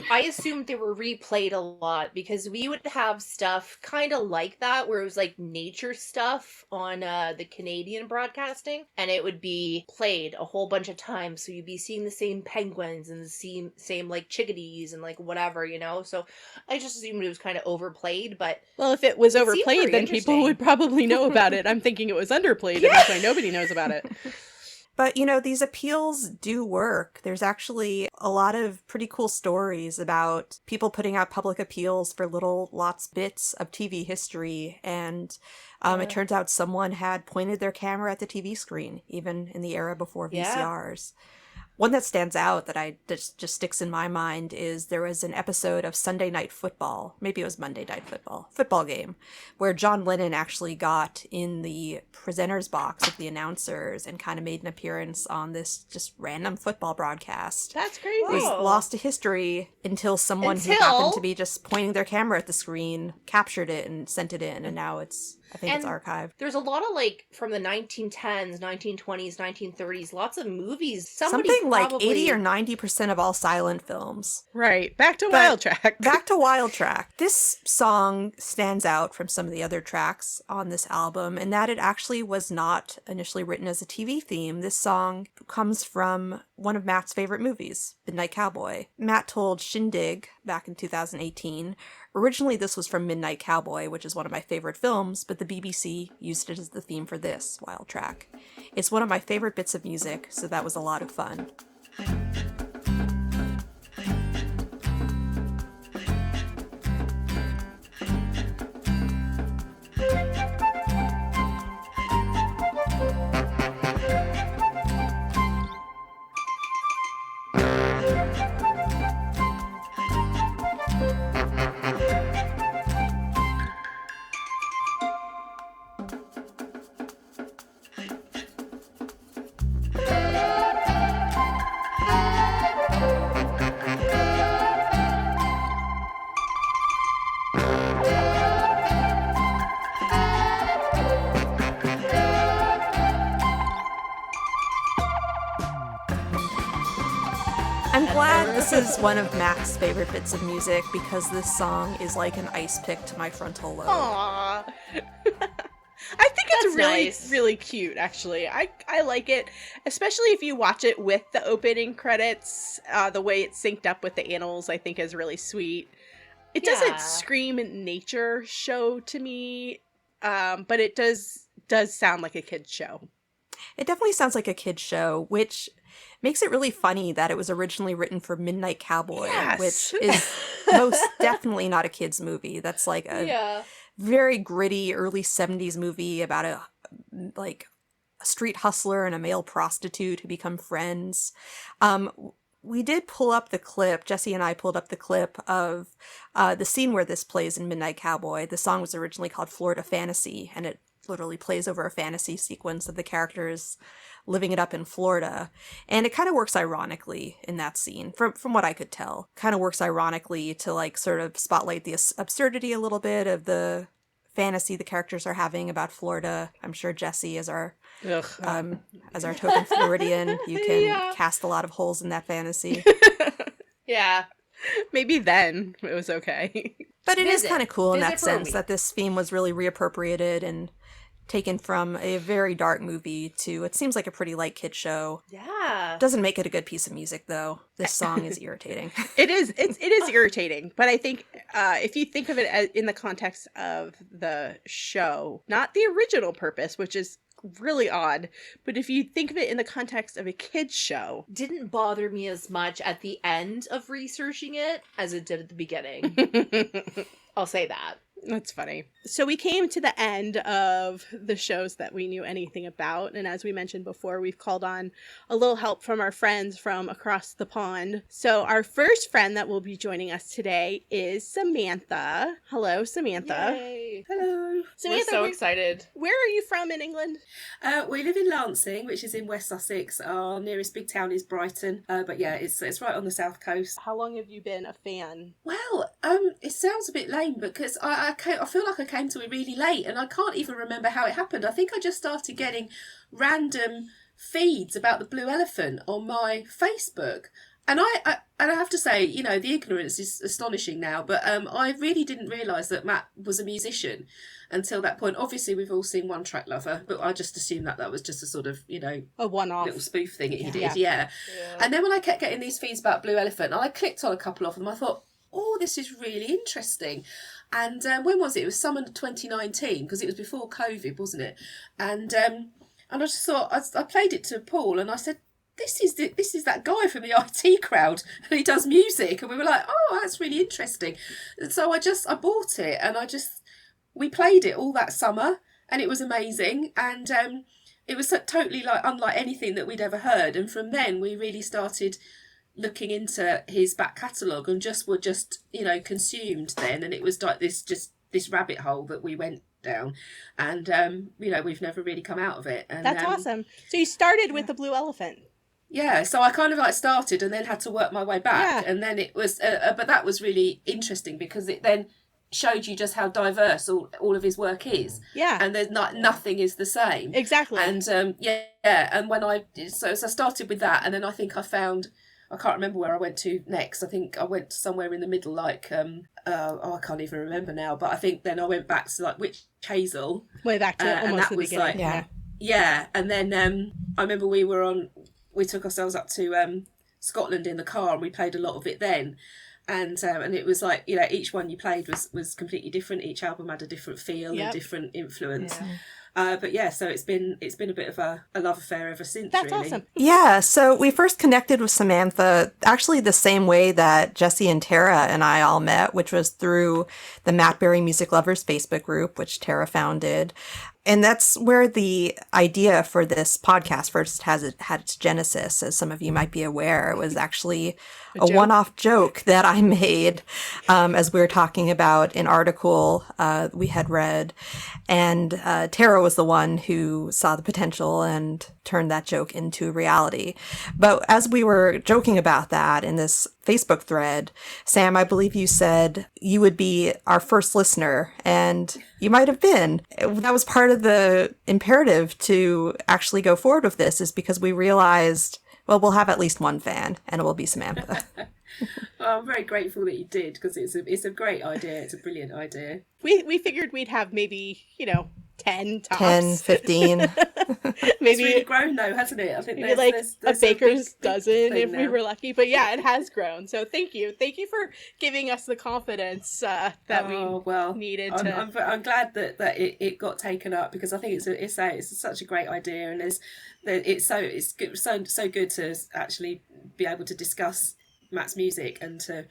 I assumed they were replayed a lot because we would have stuff kind of like that where it was like nature stuff on the Canadian broadcasting, and it would be played a whole bunch of times, so you'd be seeing the same penguins and the same like chickadees and like whatever, you know. So I just assumed it was kind of overplayed, but Well, if it was It seemed overplayed, very then people interesting. would probably know about it. I'm thinking it was underplayed, and that's why nobody knows about it. But, you know, these appeals do work. There's actually a lot of pretty cool stories about people putting out public appeals for little bits of TV history. And Yeah. it turns out someone had pointed their camera at the TV screen, even in the era before Yeah. VCRs. One that stands out that just sticks in my mind is there was an episode of Sunday Night Football, maybe it was Monday Night Football game, where John Lennon actually got in the presenter's box of the announcers and kind of made an appearance on this just random football broadcast. That's crazy. It was lost to history until someone who happened to be just pointing their camera at the screen captured it and sent it in, and now it's archived. There's a lot of, like, from the 1910s, 1920s, 1930s, lots of movies. Something like 80 or 90% of all silent films. Right. Back to Wild Track. Back to Wild Track. This song stands out from some of the other tracks on this album in that it actually was not initially written as a TV theme. This song comes from one of Matt's favorite movies, Midnight Cowboy. Matt told Shindig back in 2018, originally this was from Midnight Cowboy, which is one of my favorite films, but the BBC used it as the theme for this, Wild Track. It's one of my favorite bits of music, so that was a lot of fun. I'm glad this is one of Matt's favorite bits of music because this song is like an ice pick to my frontal lobe. Aww. I think it's That's really, nice. really cute, actually. I like it, especially if you watch it with the opening credits. The way it's synced up with the animals, I think, is really sweet. It Yeah. doesn't scream nature show to me, but it does sound like a kid's show. It definitely sounds like a kid's show, which makes it really funny that it was originally written for Midnight Cowboy, Yes. which is most definitely not a kid's movie. That's like a very gritty early 70s movie about a street hustler and a male prostitute who become friends. We did pull up the clip, Jesse and I pulled up the clip of the scene where this plays in Midnight Cowboy. The song was originally called Florida Fantasy, and it literally plays over a fantasy sequence of the characters living it up in Florida. And it kind of works ironically in that scene, from what I could tell. Kind of works ironically to like sort of spotlight the absurdity a little bit of the fantasy the characters are having about Florida. I'm sure Jesse, as our token Floridian, you can cast a lot of holes in that fantasy. Yeah. Maybe then it was okay. But it is kind of cool in Visit that for a sense week. that this theme was really reappropriated and taken from a very dark movie to, it seems like a pretty light kid show. Yeah. Doesn't make it a good piece of music though. This song is irritating. It is irritating, but I think if you think of it in the context of the show, not the original purpose, which is really odd, but if you think of it in the context of a kid's show, Didn't bother me as much at the end of researching it as it did at the beginning. I'll say that. that's funny. So we came to the end of the shows that we knew anything about, and as we mentioned before, we've called on a little help from our friends from across the pond. So our first friend that will be joining us today is Samantha. Hello, Samantha. Yay. Hello. Samantha, We're so where- excited. Where are you from in England? We live in Lancing, which is in West Sussex. Our nearest big town is Brighton. But yeah, it's right on the south coast. How long have you been a fan? Well, it sounds a bit lame because I feel like I came to it really late and I can't even remember how it happened. I think I just started getting random feeds about the Blue Elephant on my Facebook. And I have to say, you know, the ignorance is astonishing now, but I really didn't realise that Matt was a musician until that point. Obviously, we've all seen One Track Lover, but I just assumed that was just a sort of, you know, A one-off. little spoof thing he did, Yeah. yeah. And then when I kept getting these feeds about Blue Elephant, I clicked on a couple of them. I thought, oh, this is really interesting. And when was it? It was summer 2019 because it was before COVID, wasn't it? And I just thought I played it to Paul and I said, this is that guy from the IT crowd and he does music. And we were like, oh, that's really interesting. And so I bought it and we played it all that summer and it was amazing. And it was totally like unlike anything that we'd ever heard. And from then we really started looking into his back catalogue and were consumed then. And it was like this rabbit hole that we went down, and we've never really come out of it. And That's awesome. So you started with the Blue Elephant. Yeah, so I kind of like started and then had to work my way back. Yeah. And then it was but that was really interesting because it then showed you just how diverse all of his work is. Yeah. And there's nothing is the same. Exactly. And and when I started with that, and then I think I can't remember where I went to next. I think I went somewhere in the middle, like I can't even remember now, but I think then I went back to like Witch Hazel. Way back to and almost that the was beginning. like and then I remember we took ourselves up to Scotland in the car, and we played a lot of it then. And it was like, each one you played was completely different. Each album had a different feel and different influence. But so it's been a bit of a love affair ever since. That's really. awesome. Yeah, so we first connected with Samantha actually the same way that Jesse and Tara and I all met, which was through the Matt Berry Music Lovers Facebook group, which Tara founded. And that's where the idea for this podcast first had its genesis. As some of you might be aware, it was actually a one-off joke that I made as we were talking about an article we had read. And Tara was the one who saw the potential and turned that joke into reality. But as we were joking about that in this Facebook thread, Sam, I believe you said you would be our first listener, and you might have been. That was part of the imperative to actually go forward with this, is because we realized, well, we'll have at least one fan, and it will be Samantha. Well, I'm very grateful that you did, because it's a great idea. It's a brilliant idea. We figured we'd have maybe 10 tops. 10, 15. Maybe It's really grown though, hasn't it? I think maybe there's a baker's big dozen thing if we now. were lucky. But yeah, it has grown. So thank you for giving us the confidence that we needed to. I'm glad that it got taken up, because I think it's such a great idea, and it's so good to actually be able to discuss Matt's music and to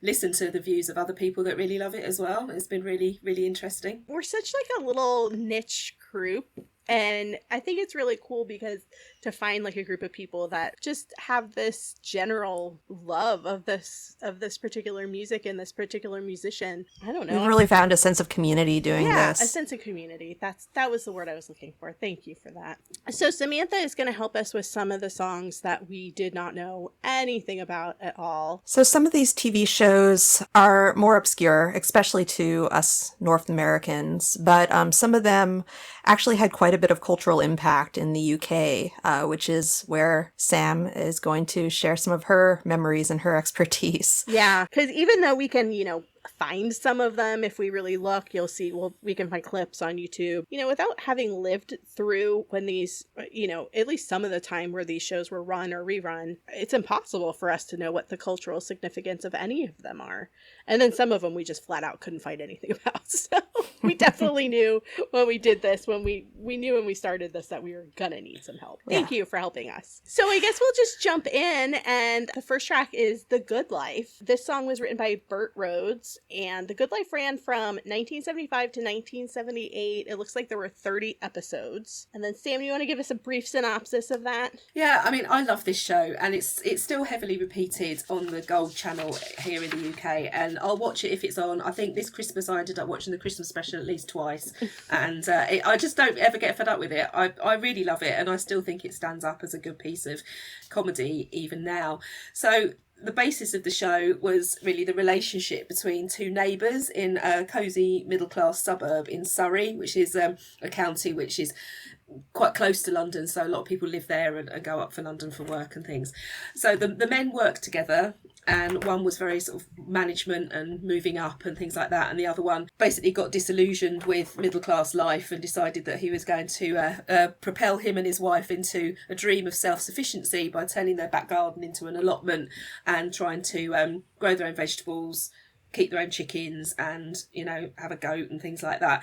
listen to the views of other people that really love it as well. It's been really, really interesting. We're such like a little niche group, and I think it's really cool because to find like a group of people that just have this general love of this particular music and this particular musician. I don't know. We've really found a sense of community doing this. A sense of community. That was the word I was looking for. Thank you for that. So Samantha is going to help us with some of the songs that we did not know anything about at all. So some of these TV shows are more obscure, especially to us North Americans, but some of them actually had quite a bit of cultural impact in the UK, which is where Sam is going to share some of her memories and her expertise. Yeah, because even though we can, find some of them if we really look, you'll see, we can find clips on YouTube, without having lived through when these, at least some of the time where these shows were run or rerun, it's impossible for us to know what the cultural significance of any of them are. And then some of them we just flat out couldn't find anything about. So we definitely knew when we did this, when we knew when we started this, that we were gonna need some help. Thank you for helping us. So I guess we'll just jump in, and the first track is The Good Life. This song was written by Burt Rhodes, and The Good Life ran from 1975 to 1978. It looks like there were 30 episodes. And then Sam, you want to give us a brief synopsis of that? Yeah, I mean, I love this show, and it's still heavily repeated on the Gold channel here in the UK, and I'll watch it if it's on. I think this Christmas I ended up watching the Christmas special at least twice, and I just don't ever get fed up with it. I really love it, and I still think it stands up as a good piece of comedy even now. So the basis of the show was really the relationship between two neighbours in a cosy middle-class suburb in Surrey, which is a county which is quite close to London, so a lot of people live there and go up for London for work and things. So the men worked together, and one was very sort of management and moving up and things like that, and the other one basically got disillusioned with middle class life and decided that he was going to propel him and his wife into a dream of self-sufficiency by turning their back garden into an allotment and trying to grow their own vegetables, keep their own chickens, and have a goat and things like that.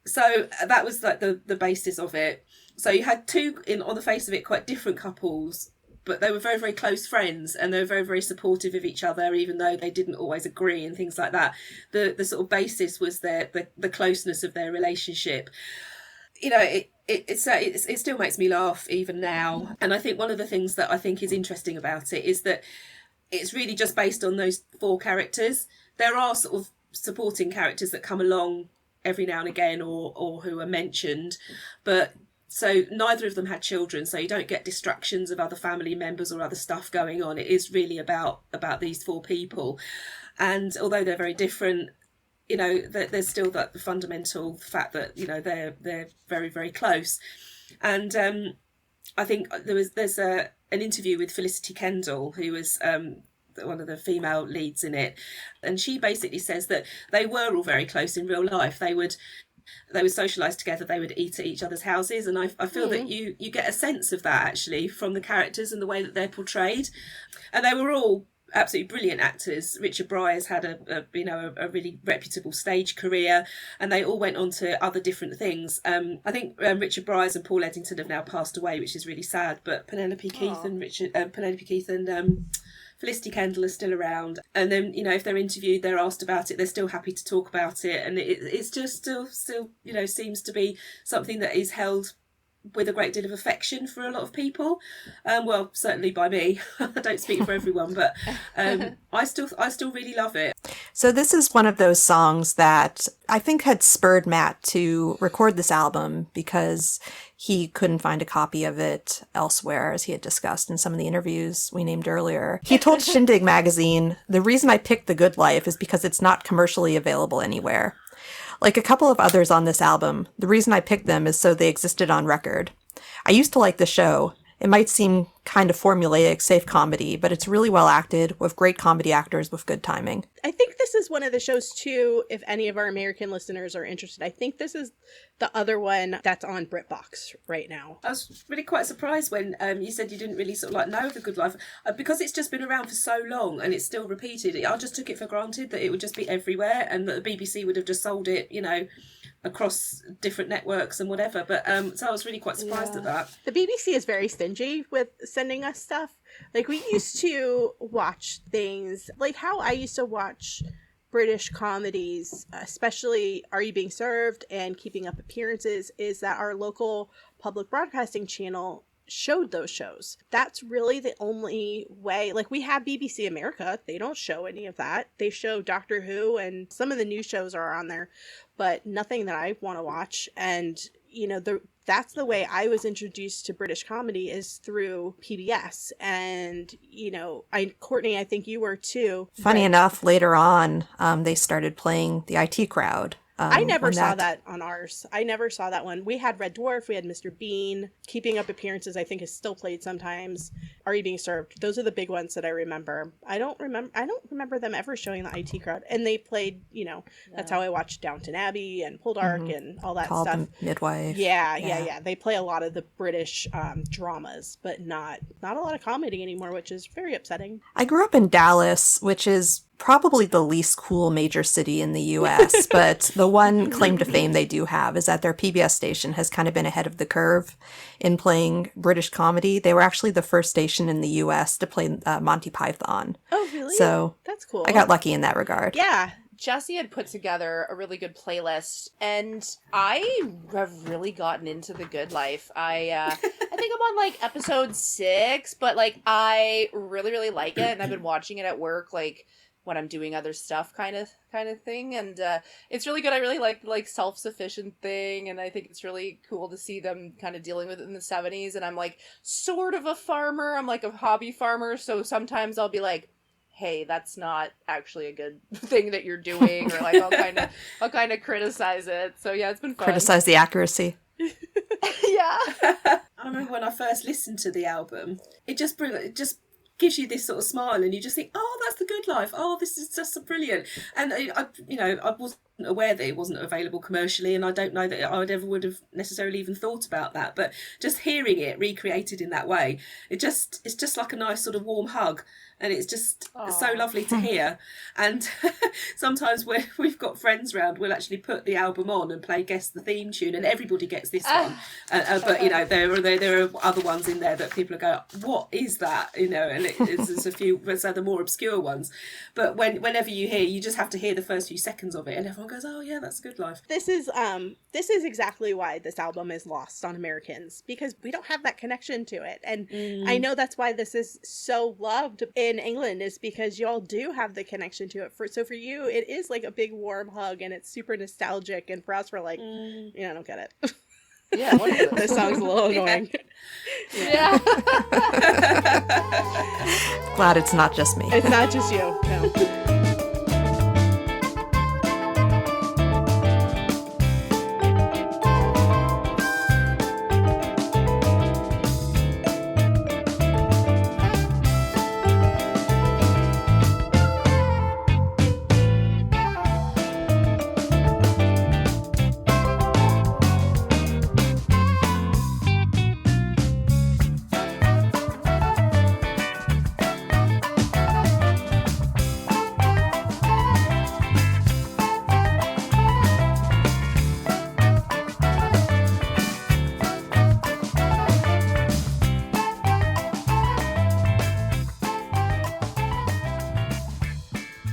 So that was like the basis of it. So you had two, on the face of it, quite different couples, but they were very, very close friends, and they were very, very supportive of each other, even though they didn't always agree and things like that. The sort of basis was the closeness of their relationship. it still makes me laugh even now. And I think one of the things that I think is interesting about it is that it's really just based on those 4 characters. There are sort of supporting characters that come along every now and again or who are mentioned, but so neither of them had children, so you don't get distractions of other family members or other stuff going on. It is really about these 4 people, and although they're very different, you know, there's still the fundamental fact that, you know, they're very, very close. And I think there's an interview with Felicity Kendall, who was one of the female leads in it, and she basically says that they were all very close in real life. They would socialise together, they would eat at each other's houses, and I feel that you get a sense of that actually from the characters and the way that they're portrayed. And they were all absolutely brilliant actors. Richard Briers had a really reputable stage career, and they all went on to other different things. I think Richard Briers and Paul Eddington have now passed away, which is really sad, but Penelope Keith and Felicity Kendall are still around, and then, you know, if they're interviewed, they're asked about it, they're still happy to talk about it, and it's just still you know, seems to be something that is held with a great deal of affection for a lot of people. Well, certainly by me. I don't speak for everyone, but I still really love it. So this is one of those songs that I think had spurred Matt to record this album because he couldn't find a copy of it elsewhere, as he had discussed in some of the interviews we named earlier. He told Shindig magazine, "The reason I picked The Good Life is because it's not commercially available anywhere. Like a couple of others on this album, the reason I picked them is so they existed on record. I used to like the show. It might seem kind of formulaic, safe comedy, but it's really well acted with great comedy actors with good timing." I think this is one of the shows too, if any of our American listeners are interested. I think this is the other one that's on BritBox right now. I was really quite surprised when you said you didn't really sort of like know The Good Life, because it's just been around for so long and it's still repeated. I just took it for granted that it would just be everywhere and that the BBC would have just sold it, you know, across different networks and whatever. But so I was really quite surprised at that. The BBC is very stingy with sending us stuff. Like, we used to watch things like how I used to watch British comedies, especially Are You Being Served and Keeping Up Appearances, is that our local public broadcasting channel showed those shows. That's really the only way. Like, we have BBC America, they don't show any of that. They show Doctor Who, and some of the new shows are on there, but nothing that I want to watch. And, you know, that's the way I was introduced to British comedy, is through PBS. And, you know, Courtney, I think you were too. Funny enough, later on, they started playing The IT Crowd. I never saw that on ours. I never saw that one. We had Red Dwarf, we had Mr. Bean, Keeping Up Appearances, I think is still played sometimes. Are You Being Served? Those are the big ones that I remember. I don't remember them ever showing the IT Crowd. And they played, you know, that's how I watched Downton Abbey and Poldark and all that Called stuff. Midwife. Yeah. They play a lot of the British dramas, but not a lot of comedy anymore, which is very upsetting. I grew up in Dallas, which is probably the least cool major city in the US, but the one claim to fame they do have is that their PBS station has kind of been ahead of the curve in playing British comedy. They were actually the first station in the US to play Monty Python. Oh, really? So that's cool. I got lucky in that regard. Yeah. Jesse had put together a really good playlist, and I have really gotten into The Good Life. I think I'm on like episode 6, but like I really, really like it, and I've been watching it at work, like when I'm doing other stuff kind of thing, and it's really good. I really like the like self-sufficient thing, and I think it's really cool to see them kind of dealing with it in the 70s. And I'm like sort of a farmer. I'm like a hobby farmer, so sometimes I'll be like, hey, that's not actually a good thing that you're doing, or like I'll kind of criticize it. So yeah, it's been fun. Criticize the accuracy. Yeah. I remember when I first listened to the album, it just gives you this sort of smile, and you just think, oh, that's The Good Life. Oh, this is just so brilliant. And I wasn't aware that it wasn't available commercially, and I don't know that I would have necessarily even thought about that. But just hearing it recreated in that way, it's just like a nice sort of warm hug. And it's just so lovely to hear. And sometimes when we've got friends round, we'll actually put the album on and play Guess the Theme Tune, and everybody gets this one. But, you know, there are other ones in there that people go, what is that? You know, and it's a few, so the more obscure ones. But whenever you just have to hear the first few seconds of it, and everyone goes, oh yeah, that's a good life. This is exactly why this album is lost on Americans, because we don't have that connection to it. And I know that's why this is so loved in England, is because y'all do have the connection to it. So for you, it is like a big warm hug and it's super nostalgic. And for us, we're like, I don't get it. Yeah, what is This song's a little annoying. Yeah. Glad it's not just me. It's not just you. No.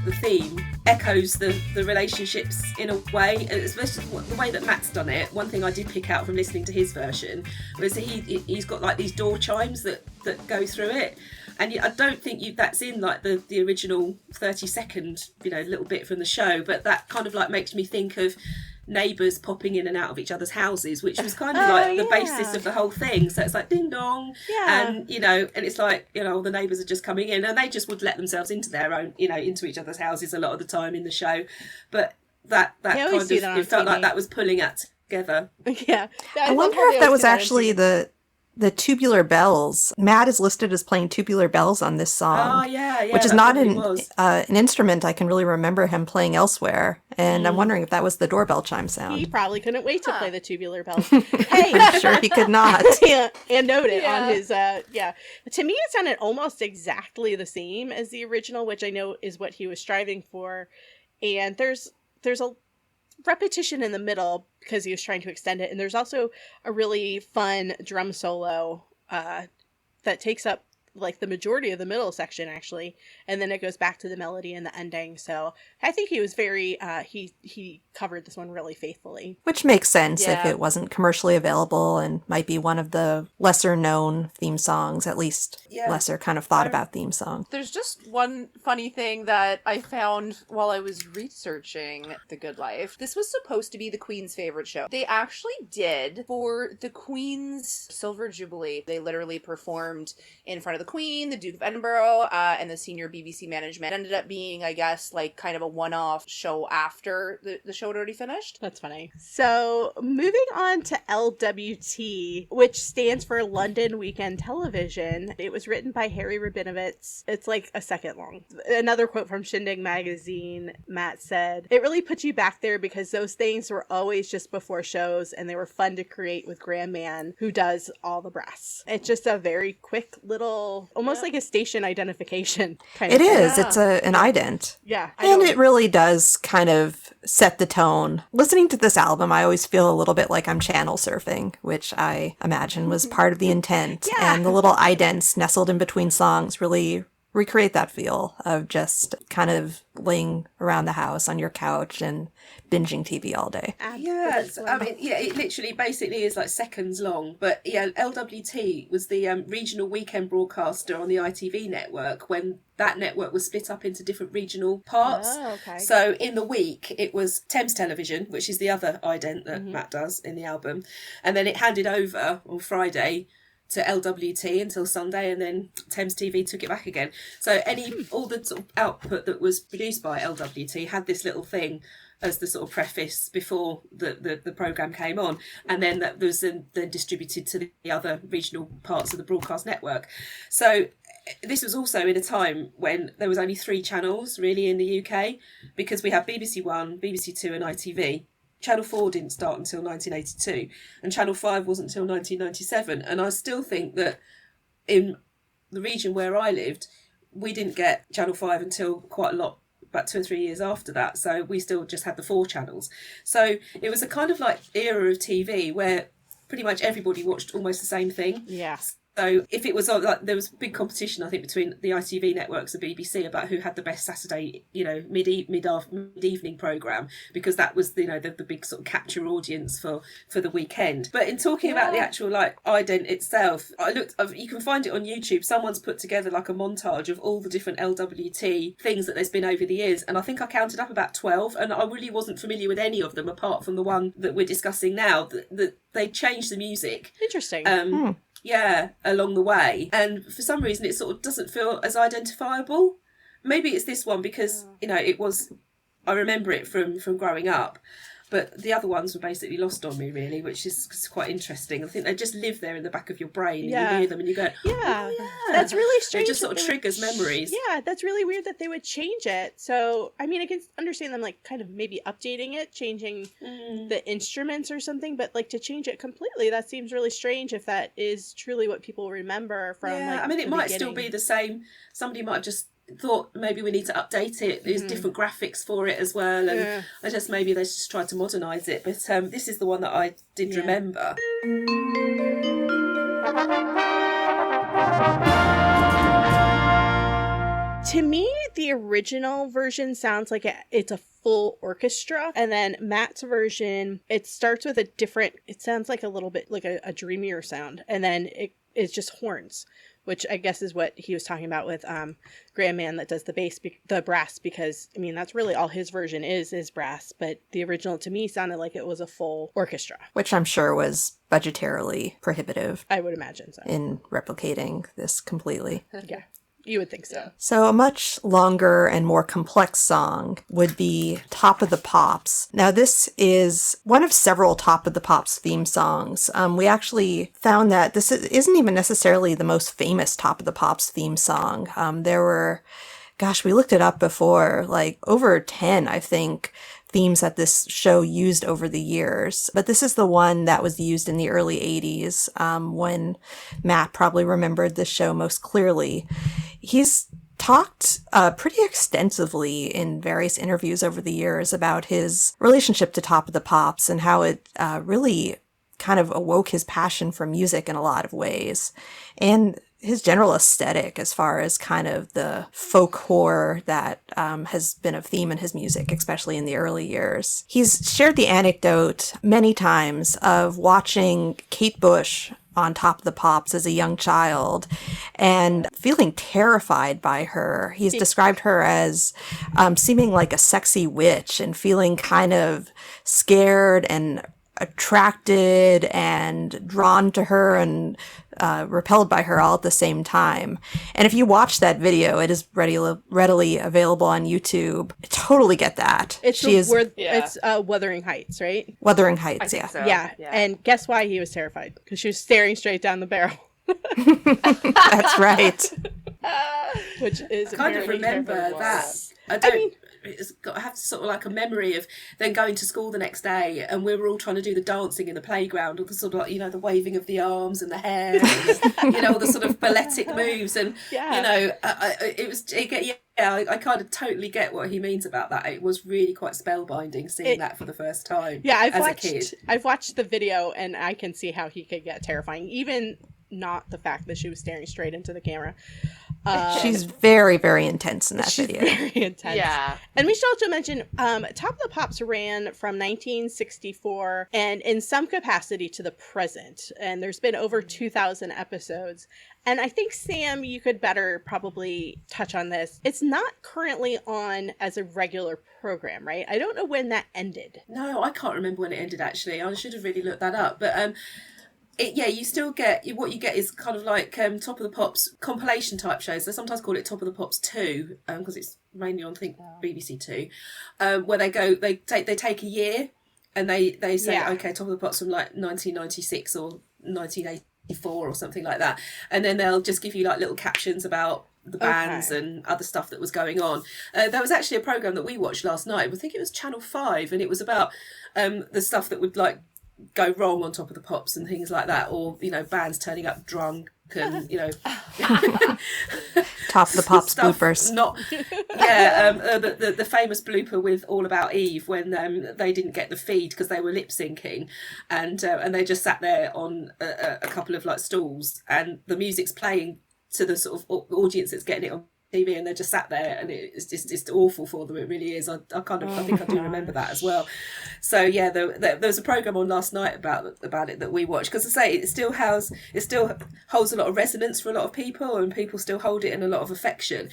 The theme echoes the relationships in a way, and especially the way that Matt's done it. One thing I did pick out from listening to his version was that he's got like these door chimes that go through it, and I don't think that's in like the original 30-second little bit from the show, but that kind of like makes me think of neighbours popping in and out of each other's houses, which was kind of like the basis of the whole thing. So it's like ding dong, and and it's like the neighbours are just coming in, and they just would let themselves into their own into each other's houses a lot of the time in the show, but that kind of it felt like that was pulling it together. Yeah, I wonder if that was actually the Tubular Bells. Matt is listed as playing Tubular Bells on this song. Oh, yeah, which is not an instrument I can really remember him playing elsewhere. And I'm wondering if that was the doorbell chime sound. He probably couldn't wait to play the tubular bells. Hey, I'm sure he could not. and note it on his, To me, it sounded almost exactly the same as the original, which I know is what he was striving for. And there's a repetition in the middle because he was trying to extend it, and there's also a really fun drum solo that takes up like the majority of the middle section actually, and then it goes back to the melody and the ending. So I think he was very he covered this one really faithfully, which makes sense if it wasn't commercially available and might be one of the lesser known theme songs, at least lesser kind of thought about theme song. There's just one funny thing that I found while I was researching The Good Life. This was supposed to be the Queen's favorite show. They actually did, for the Queen's Silver Jubilee, they literally performed in front of the Queen, the Duke of Edinburgh, and the senior BBC management. It ended up being, I guess, like kind of a one-off show after the show had already finished. That's funny. So moving on to LWT, which stands for London Weekend Television. It was written by Harry Rabinowitz. It's like a second long. Another quote from Shindig magazine, Matt said, "It really put you back there because those things were always just before shows and they were fun to create with Graham Mann, who does all the brass." It's just a very quick little, almost like a station identification kind of thing. It is. It's an ident. Yeah. And it really does kind of set the tone. Listening to this album, I always feel a little bit like I'm channel surfing, which I imagine was part of the intent. Yeah. And the little idents nestled in between songs really recreate that feel of just kind of laying around the house on your couch and binging TV all day. Yes, I mean, it literally basically is like seconds long. But LWT was the regional weekend broadcaster on the ITV network when that network was split up into different regional parts. Oh, okay. So in the week, it was Thames Television, which is the other ident that Matt does in the album. And then it handed over on Friday to LWT until Sunday, and then Thames TV took it back again. So all the sort of output that was produced by LWT had this little thing as the sort of preface before the programme came on, and then that was then distributed to the other regional parts of the broadcast network. So this was also in a time when there was only 3 channels really in the UK, because we have BBC One, BBC Two and ITV. Channel 4 didn't start until 1982, and Channel 5 wasn't until 1997. And I still think that in the region where I lived, we didn't get Channel 5 until quite a lot, about 2 or 3 years after that. So we still just had the 4 channels. So it was a kind of like era of TV where pretty much everybody watched almost the same thing. Yeah. So if it was like there was a big competition, I think, between the ITV networks and BBC about who had the best Saturday, mid-evening programme, because that was, the big sort of capture audience for the weekend. But in talking about the actual like ident itself, you can find it on YouTube. Someone's put together like a montage of all the different LWT things that there's been over the years, and I think I counted up about 12, and I really wasn't familiar with any of them apart from the one that we're discussing now. That they changed the music. Interesting. Yeah, along the way. And for some reason it sort of doesn't feel as identifiable. Maybe it's this one because, I remember it from growing up. But the other ones were basically lost on me, really, which is quite interesting. I think they just live there in the back of your brain, and you hear them and you go, yeah, oh, that's really strange. It just sort of triggers memories. Yeah, that's really weird that they would change it. So, I mean, I can understand them, like, kind of maybe updating it, changing the instruments or something, but, like, to change it completely, that seems really strange if that is truly what people remember from, like, I mean, it might still be the same. Somebody might have just thought maybe we need to update it. There's different graphics for it as well, and maybe they just tried to modernise it. But this is the one that I did remember. To me, the original version sounds like it's a full orchestra, and then Matt's version, it starts with it sounds like a little bit like a dreamier sound, and then it's just horns, which I guess is what he was talking about with Graham Mann that does the brass, because, I mean, that's really all his version is brass, but the original to me sounded like it was a full orchestra. Which I'm sure was budgetarily prohibitive. I would imagine so. In replicating this completely. Yeah. You would think so. So a much longer and more complex song would be Top of the Pops. Now this is one of several Top of the Pops theme songs. We actually found that this isn't even necessarily the most famous Top of the Pops theme song. There were, we looked it up before, like over 10, I think, themes that this show used over the years. But this is the one that was used in the early 80s, when Matt probably remembered this show most clearly. He's talked pretty extensively in various interviews over the years about his relationship to Top of the Pops and how it really kind of awoke his passion for music in a lot of ways. And his general aesthetic as far as kind of the folk horror that has been a theme in his music, especially in the early years. He's shared the anecdote many times of watching Kate Bush on Top of the Pops as a young child and feeling terrified by her. He's described her as seeming like a sexy witch and feeling kind of scared and attracted and drawn to her and repelled by her all at the same time. And if you watch that video, it is readily available on YouTube. I totally get that. It's Wuthering Heights, right? Wuthering Heights, I think so. Yeah. And guess why he was terrified? Because she was staring straight down the barrel. That's right. Which is I kind of remember that. I have sort of like a memory of then going to school the next day and we were all trying to do the dancing in the playground, or the sort of like, the waving of the arms and the hair, and all the sort of balletic moves, and I kind of totally get what he means about that. It was really quite spellbinding seeing that for the first time. Yeah, a kid. I've watched the video and I can see how he could get terrifying, even not the fact that she was staring straight into the camera. She's very, very intense in that video. Very intense. Yeah. And we should also mention, Top of the Pops ran from 1964 and in some capacity to the present. And there's been over 2,000 episodes. And I think, Sam, you could better probably touch on this. It's not currently on as a regular program, right? I don't know when that ended. No, I can't remember when it ended, actually. I should have really looked that up. But you still get, what you get is kind of like Top of the Pops compilation type shows. They sometimes call it Top of the Pops 2, because it's mainly on, I think, BBC 2, where they take a year and they say, okay, Top of the Pops from like 1996 or 1984 or something like that. And then they'll just give you like little captions about the bands and other stuff that was going on. There was actually a programme that we watched last night. I think it was Channel 5, and it was about the stuff that would like go wrong on Top of the Pops and things like that, or bands turning up drunk and Top of the Pops stuff bloopers. The famous blooper with All About Eve when they didn't get the feed because they were lip syncing, and they just sat there on a couple of like stools, and the music's playing to the sort of audience that's getting it on TV, and they're just sat there, and it's awful for them. It really is. I think I do remember that as well. So yeah, there was a program on last night about it that we watched, because I say it still holds a lot of resonance for a lot of people, and people still hold it in a lot of affection.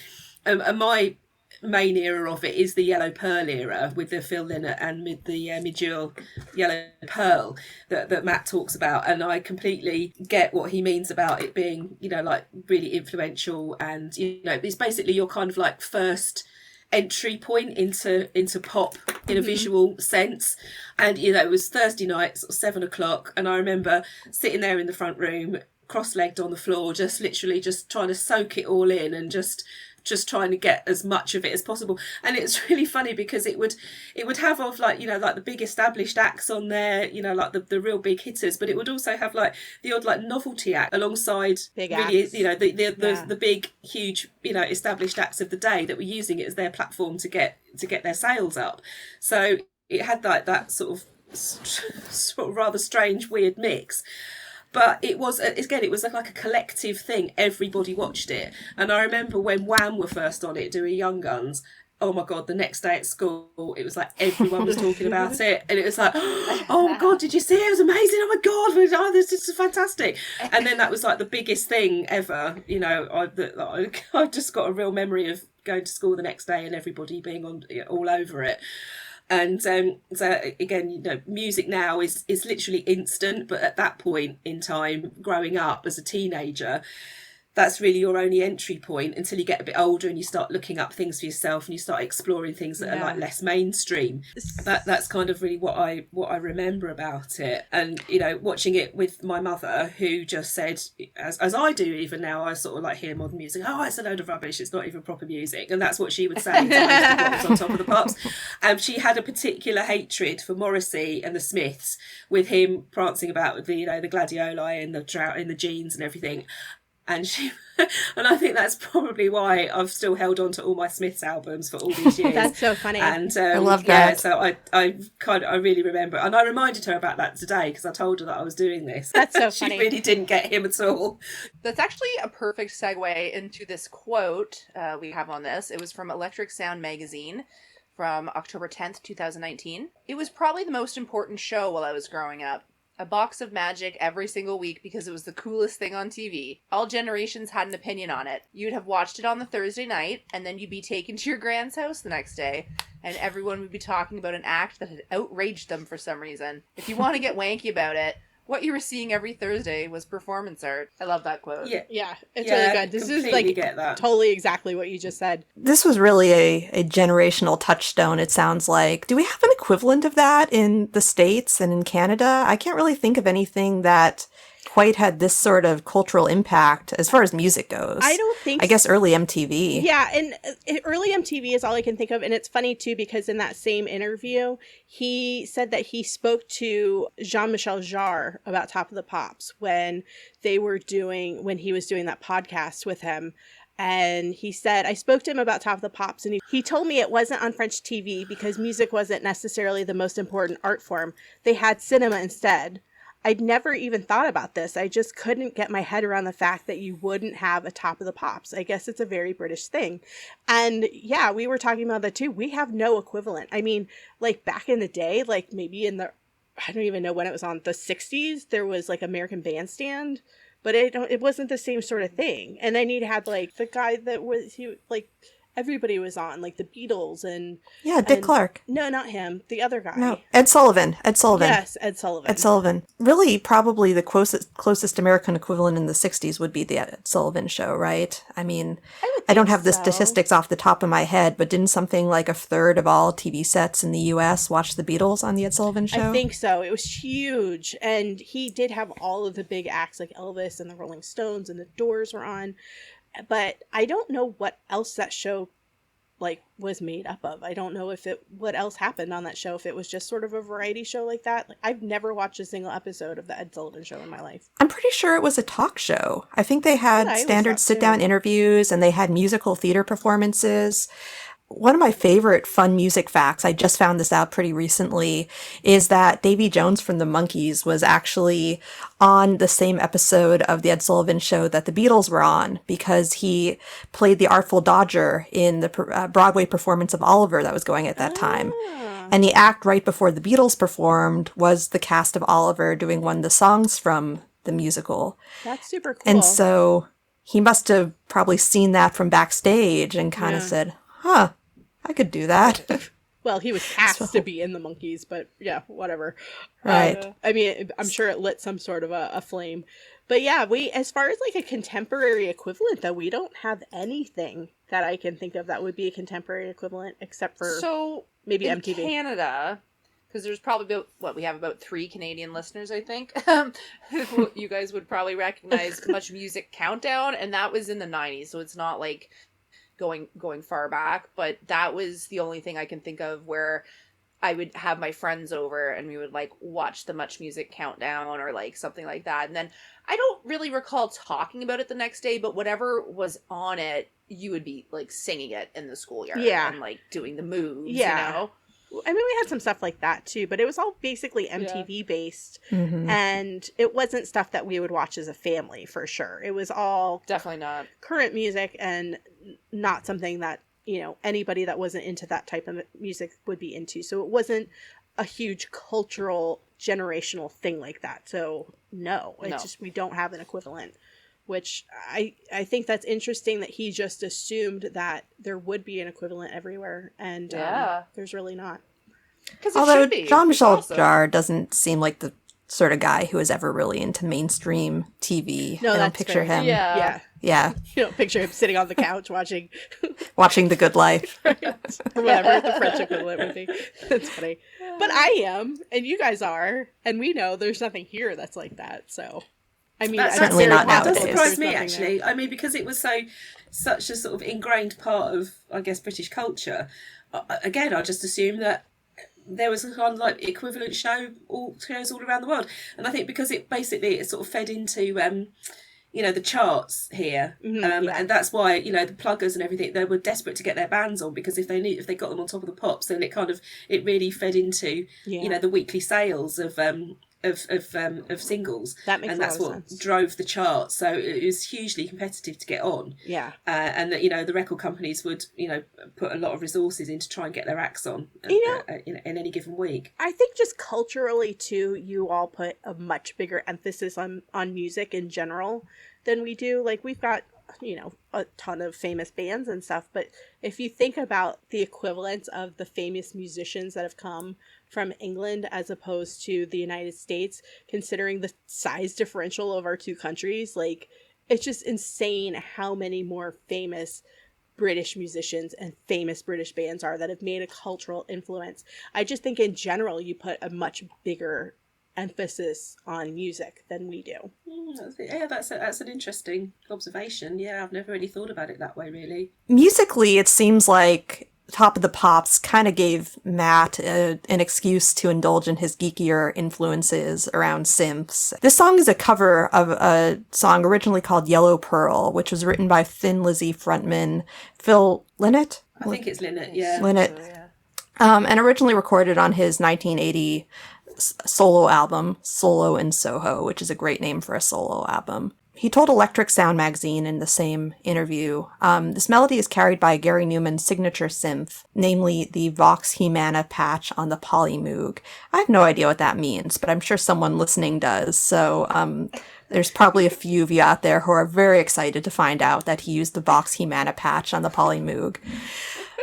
And my main era of it is the Yellow Pearl era, with the Phil Lynott and the Midjool Yellow Pearl that Matt talks about, and I completely get what he means about it being, like really influential, and it's basically your kind of like first entry point into pop in a visual sense. And it was Thursday night, sort of 7:00, and I remember sitting there in the front room, cross-legged on the floor, just literally just trying to soak it all in, and just trying to get as much of it as possible. And it's really funny because it would have of like like the big established acts on there, like the real big hitters, but it would also have like the odd like novelty act alongside Big really acts. the big huge established acts of the day that were using it as their platform to get their sales up. So it had like that sort of rather strange weird mix. But it was like a collective thing. Everybody watched it. And I remember when Wham were first on it doing Young Guns, oh my God, the next day at school, it was like everyone was talking about it. And it was like, oh my God, did you see it? It was amazing. Oh my God, this is fantastic. And then that was like the biggest thing ever. I just got a real memory of going to school the next day and everybody being all over it. And so again, music now is literally instant, but at that point in time, growing up as a teenager, that's really your only entry point until you get a bit older and you start looking up things for yourself and you start exploring things that are like less mainstream. That's kind of really what I remember about it. And watching it with my mother, who just said, as I do even now, I sort of like hear modern music, it's a load of rubbish, it's not even proper music. And that's what she would say to what was on Top of the Pops. She had a particular hatred for Morrissey and the Smiths, with him prancing about with the the gladioli and the trout in the jeans and everything. And I think that's probably why I've still held on to all my Smiths albums for all these years. That's so funny. And I love that. Yeah, so I really remember, and I reminded her about that today because I told her that I was doing this. That's so She funny. really didn't get him at all. That's actually a perfect segue into this quote we have on this. It was from Electric Sound magazine from October 10th, 2019. It was probably the most important show while I was growing up. A box of magic every single week because it was the coolest thing on TV. All generations had an opinion on it. You'd have watched it on the Thursday night, and then you'd be taken to your grand's house the next day, and everyone would be talking about an act that had outraged them for some reason. If you want to get wanky about it, what you were seeing every Thursday was performance art. I love that quote. Yeah, it's really good. This is like get that. totally exactly what you just said. This was really a generational touchstone, it sounds like. Do we have an equivalent of that in the States and in Canada? I can't really think of anything that quite had this sort of cultural impact as far as music goes. I don't think I guess early MTV. Yeah, and early MTV is all I can think of. And it's funny, too, because in that same interview, he said that he spoke to Jean-Michel Jarre about Top of the Pops when he was doing that podcast with him. And he said, I spoke to him about Top of the Pops, and he told me it wasn't on French TV because music wasn't necessarily the most important art form. They had cinema instead. I'd never even thought about this. I just couldn't get my head around the fact that you wouldn't have a Top of the Pops. I guess it's a very British thing. And yeah, we were talking about that too. We have no equivalent. I mean, like back in the day, like maybe in I don't even know when it was on, the 60s, there was like American Bandstand, but it wasn't the same sort of thing. And then you'd have like the guy that was, everybody was on, like the Beatles and... Yeah, Dick Clark. No, not him. The other guy. No, Ed Sullivan. Yes, Ed Sullivan. Ed Sullivan. Really, probably the closest American equivalent in the 60s would be the Ed Sullivan Show, right? I mean, I don't have the statistics off the top of my head, but didn't something like a third of all TV sets in the U.S. watch the Beatles on the Ed Sullivan Show? I think so. It was huge. And he did have all of the big acts like Elvis and the Rolling Stones and the Doors were on. But I don't know what else that show like was made up of. I don't know what else happened on that show, if it was just sort of a variety show like that. Like, I've never watched a single episode of the Ed Sullivan Show in my life. I'm pretty sure it was a talk show. I think they Yeah, I had always standard thought sit-down too. interviews, and they had musical theater performances. One of my favorite fun music facts, I just found this out pretty recently, is that Davy Jones from the Monkees was actually on the same episode of the Ed Sullivan Show that the Beatles were on, because he played the Artful Dodger in the Broadway performance of Oliver that was going at that time. Ah, And the act right before the Beatles performed was the cast of Oliver doing one of the songs from the musical. that's super cool. And so he must have probably seen that from backstage and kind of Yeah. said, huh, I could do that. Well, he was cast So- to be in the Monkees, but yeah, whatever. Right. I mean, I'm sure it lit some sort of a flame. But yeah, as far as like a contemporary equivalent, though, we don't have anything that I can think of that would be a contemporary equivalent, except for So maybe in MTV. Canada, because there's probably we have about 3 Canadian listeners, I think. You guys would probably recognize Much Music Countdown, and that was in the 90s, so it's not like going far back, but that was the only thing I can think of where I would have my friends over and we would like watch the Much Music Countdown or like something like that. And then I don't really recall talking about it the next day, but whatever was on it, you would be like singing it in the schoolyard Yeah. and like doing the moves, Yeah. you know? I mean, we had some stuff like that too, but it was all basically MTV based, Mhm. and it wasn't stuff that we would watch as a family for sure. It was all Definitely not. current music and not something that, anybody that wasn't into that type of music would be into. So it wasn't a huge cultural generational thing like that. So no, it's No. just we don't have an equivalent, which I think that's interesting that he just assumed that there would be an equivalent everywhere, and Yeah. there's really not. Because it Although should be. Jean-Michel It's awesome. Jarre doesn't seem like the sort of guy who is ever really into mainstrim TV. No, I don't that's picture fair. him. Yeah. Yeah, Yeah, you don't picture him sitting on the couch watching watching The Good Life. or whatever the French equivalent would be. That's funny. But I am, and you guys are, and we know there's nothing here that's like that. So, I mean, That's I'm certainly very not that positive does nowadays. surprise there's me nothing actually. there. I mean, because it was such a sort of ingrained part of, I guess, British culture. Again, I just assumed that there was a kind of like equivalent shows all around the world, and I think because it sort of fed into the charts here, Mhm, yeah. and that's why the pluggers and everything, they were desperate to get their bands on, because if they got them on top of the pops, then it really fed into Yeah. the weekly sales of singles, That makes and a that's lot of what sense. drove the charts. So it was hugely competitive to get on, Yeah. and that the record companies would put a lot of resources into try and get their acts on in any given week. I think just culturally too, you all put a much bigger emphasis on music in general than we do. Like we've got a ton of famous bands and stuff, but if you think about the equivalents of the famous musicians that have come from England as opposed to the United States, considering the size differential of our two countries, like it's just insane how many more famous British musicians and famous British bands are that have made a cultural influence. I just think in general you put a much bigger emphasis on music than we do. Yeah, that's an interesting observation. Yeah, I've never really thought about it that way, really. Musically, it seems like Top of the Pops kind of gave Matt an excuse to indulge in his geekier influences around synths. This song is a cover of a song originally called Yellow Pearl, which was written by Thin Lizzy frontman Phil Lynott. I think it's Lynott, yeah. Lynott. And originally recorded on his 1980 solo album, Solo in Soho, which is a great name for a solo album. He told Electric Sound magazine in the same interview, this melody is carried by Gary Newman's signature synth, namely the Vox Humana patch on the Polymoog. I have no idea what that means, but I'm sure someone listening does, so there's probably a few of you out there who are very excited to find out that he used the Vox Humana patch on the Polymoog.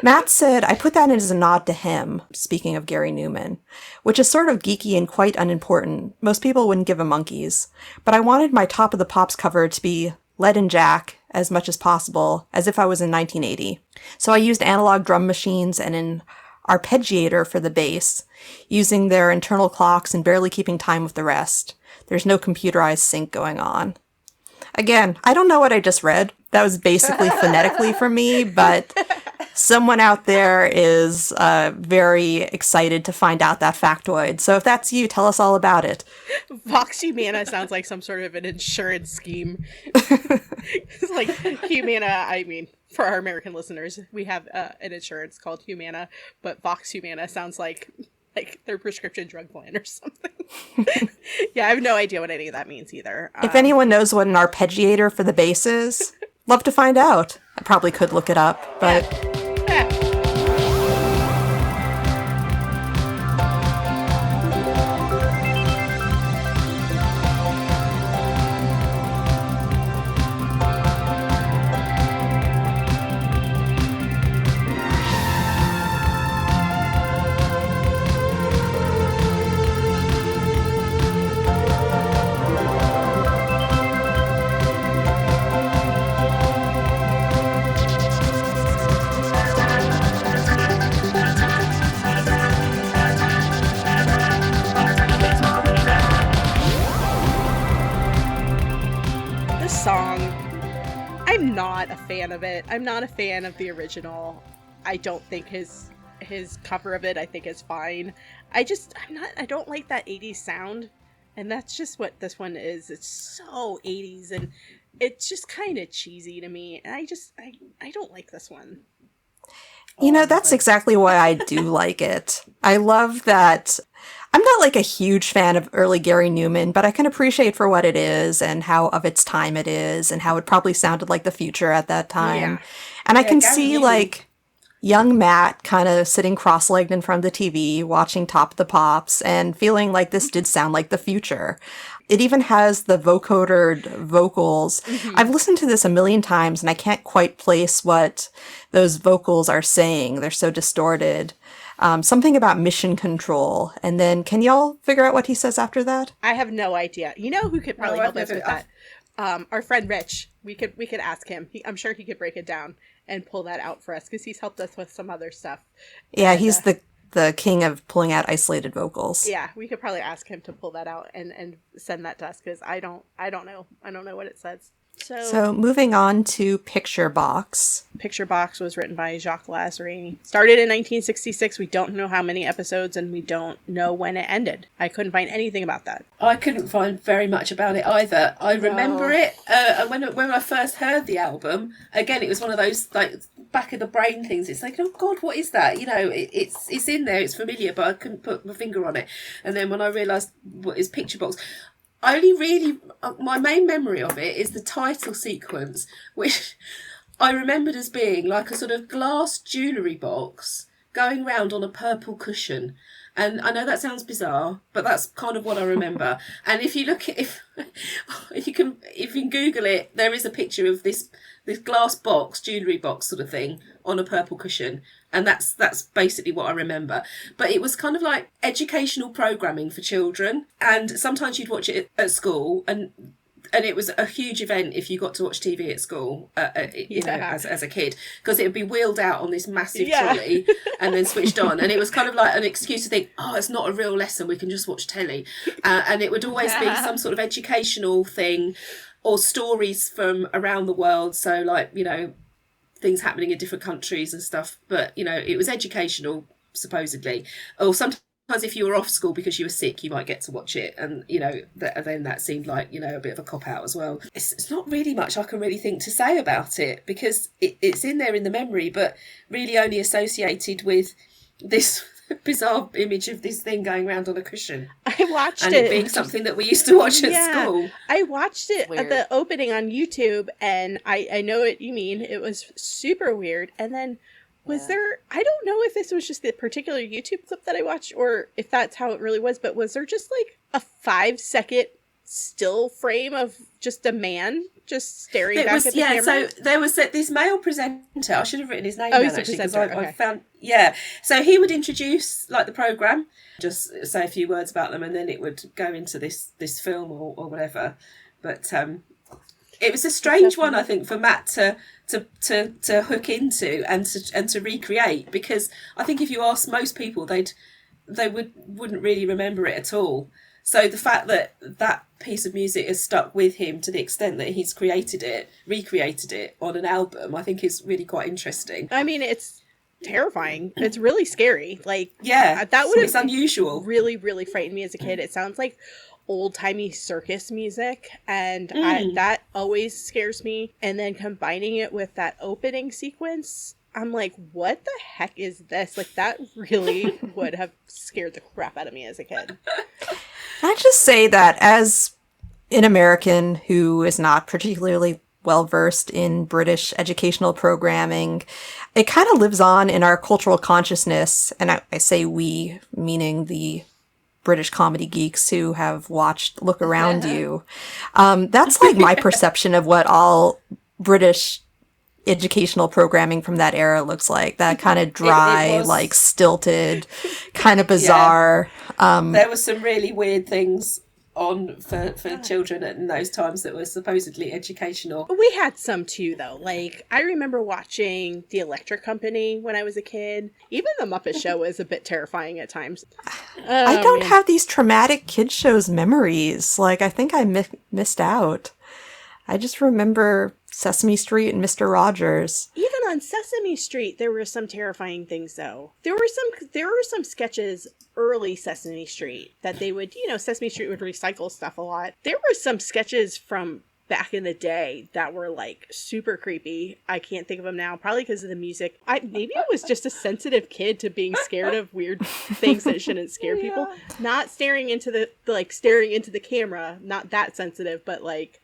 Matt said, I put that in as a nod to him, speaking of Gary Newman, which is sort of geeky and quite unimportant. Most people wouldn't give a monkeys. But I wanted my Top of the Pops cover to be Led and Jack as much as possible, as if I was in 1980. So I used analog drum machines and an arpeggiator for the bass, using their internal clocks and barely keeping time with the rest. There's no computerized sync going on. Again, I don't know what I just read. That was basically phonetically for me, but someone out there is very excited to find out that factoid. So if that's you, tell us all about it. Vox Humana sounds like some sort of an insurance scheme. It's like Humana, I mean, for our American listeners, we have an insurance called Humana, but Vox Humana sounds like their prescription drug plan or something. Yeah, I have no idea what any of that means either. If anyone knows what an arpeggiator for the bass is, love to find out. I probably could look it up, but... Yeah. This song, I'm not a fan of it. I'm not a fan of the original. I don't think his cover of it, I think, is fine. I don't like that 80s sound, and that's just what this one is. It's so 80s, and it's just kind of cheesy to me, and I don't like this one. You know, that's exactly why I do like it. I love that. I'm not like a huge fan of early Gary Newman, but I can appreciate for what it is and how of its time it is and how it probably sounded like the future at that time. Yeah. And I can Gary see Newman. like young Matt kind of sitting cross-legged in front of the TV, watching Top of the Pops and feeling like this did sound like the future. It even has the vocodered vocals. Mm-hmm. I've listened to this a million times and I can't quite place what those vocals are saying. They're so distorted. Something about mission control. And then can y'all figure out what he says after that? I have no idea. You know who could probably No, help I've us never- with that? Our friend Rich. We could ask him. I'm sure he could break it down and pull that out for us because he's helped us with some other stuff. Yeah, And, he's the king of pulling out isolated vocals. Yeah, we could probably ask him to pull that out and send that to us because I don't know. I don't know what it says. So moving on to Picture Box. Picture Box was written by Jacques Lazare. Started in 1966. We don't know how many episodes and we don't know when it ended. I couldn't find anything about that. I couldn't find very much about it either. I remember it, and when I first heard the album, again, it was one of those like back of the brain things. It's like, oh God, what is that? You know, it's in there, it's familiar, but I couldn't put my finger on it. And then when I realised what is Picture Box, I only really, my main memory of it is the title sequence, which I remembered as being like a sort of glass jewellery box going round on a purple cushion. And I know that sounds bizarre, but that's kind of what I remember. And if you look at, if you can Google it, there is a picture of this glass box, jewellery box sort of thing on a purple cushion. And that's basically what I remember. But it was kind of like educational programming for children. And sometimes you'd watch it at school, and it was a huge event if you got to watch TV at school, you know, as a kid, because it would be wheeled out on this massive trolley and then switched on. And it was kind of like an excuse to think, oh, it's not a real lesson, we can just watch telly. And it would always be some sort of educational thing or stories from around the world. So like, you know, things happening in different countries and stuff. But, you know, it was educational, supposedly. Or sometimes if you were off school because you were sick, you might get to watch it. And, you know, then that seemed like, you know, a bit of a cop-out as well. It's not really much I can really think to say about it because it's in there in the memory, but really only associated with this bizarre image of this thing going around on a cushion. I watched and it. it being something that we used to watch at school. I watched it at Weird. the opening on YouTube, and I know what you mean. It was super weird. And then was there, I don't know if this was just the particular YouTube clip that I watched or if that's how it really was, but was there just like a 5-second still frame of just a man just staring back at the camera? So there was this male presenter. I should have written his name Oh, down he's the actually because presenter, I okay. found So he would introduce like the program, just say a few words about them, and then it would go into this film or whatever. But it was a strange one, I think, for Matt to hook into and to recreate, because I think if you ask most people, they wouldn't really remember it at all. So the fact that that piece of music has stuck with him to the extent that he's recreated it on an album, I think is really quite interesting. I mean, it's terrifying. It's really scary. Like, Yeah, that would it's unusual. really, really frightened me as a kid. It sounds like old-timey circus music, and that always scares me. And then combining it with that opening sequence, I'm like, what the heck is this? Like, that really would have scared the crap out of me as a kid. I just say that as an American who is not particularly well versed in British educational programming, it kind of lives on in our cultural consciousness. And I say we, meaning the British comedy geeks who have watched Look Around You. That's like my perception of what all British educational programming from that era looks like. That kind of dry, was... like stilted, kind of bizarre. There were some really weird things on for children in those times that were supposedly educational. We had some too, though. Like, I remember watching The Electric Company when I was a kid. Even The Muppet Show was a bit terrifying at times. I don't have these traumatic kid shows memories. Like, I think I missed out. I just remember Sesame Street and Mr. Rogers. Even on Sesame Street, there were some terrifying things, though. There were some sketches early Sesame Street that they would, Sesame Street would recycle stuff a lot. There were some sketches from back in the day that were like super creepy. I can't think of them now, probably because of the music. Maybe I was just a sensitive kid to being scared of weird things that shouldn't scare people. Not staring into the camera, not that sensitive, but like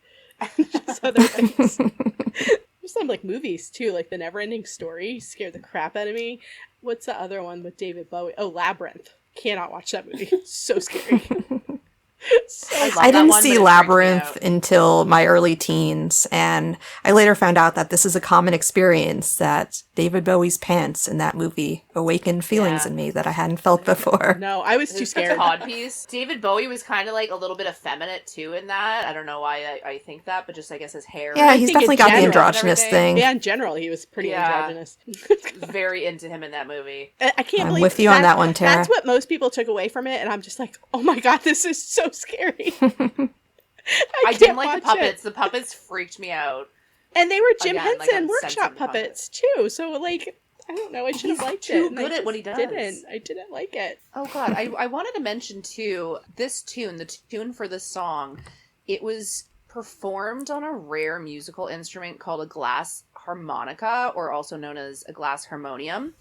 just other things. There's some like movies too, like The Neverending Story scared the crap out of me. What's the other one with David Bowie? Oh, Labyrinth. Cannot watch that movie. So scary. I didn't see Labyrinth until my early teens, and I later found out that this is a common experience, that David Bowie's pants in that movie awakened feelings in me that I hadn't felt before. No, I was too scared. Codpiece. David Bowie was kind of like a little bit effeminate too in that. I don't know why I think that, but just I guess his hair. Yeah, he's definitely got the androgynous thing. Yeah, in general, he was pretty androgynous. Very into him in that movie. I can't believe I'm with you on that one, Tara. That's what most people took away from it, and I'm just like, oh my god, this is so scary. I didn't like the puppets. The puppets freaked me out. And they were Jim Again, Henson like workshop puppets too. So like, I don't know. I should have liked it. He's too good at what he does. I didn't like it. Oh god, I wanted to mention too, this tune, the tune for this song, it was performed on a rare musical instrument called a glass harmonica, or also known as a glass harmonium.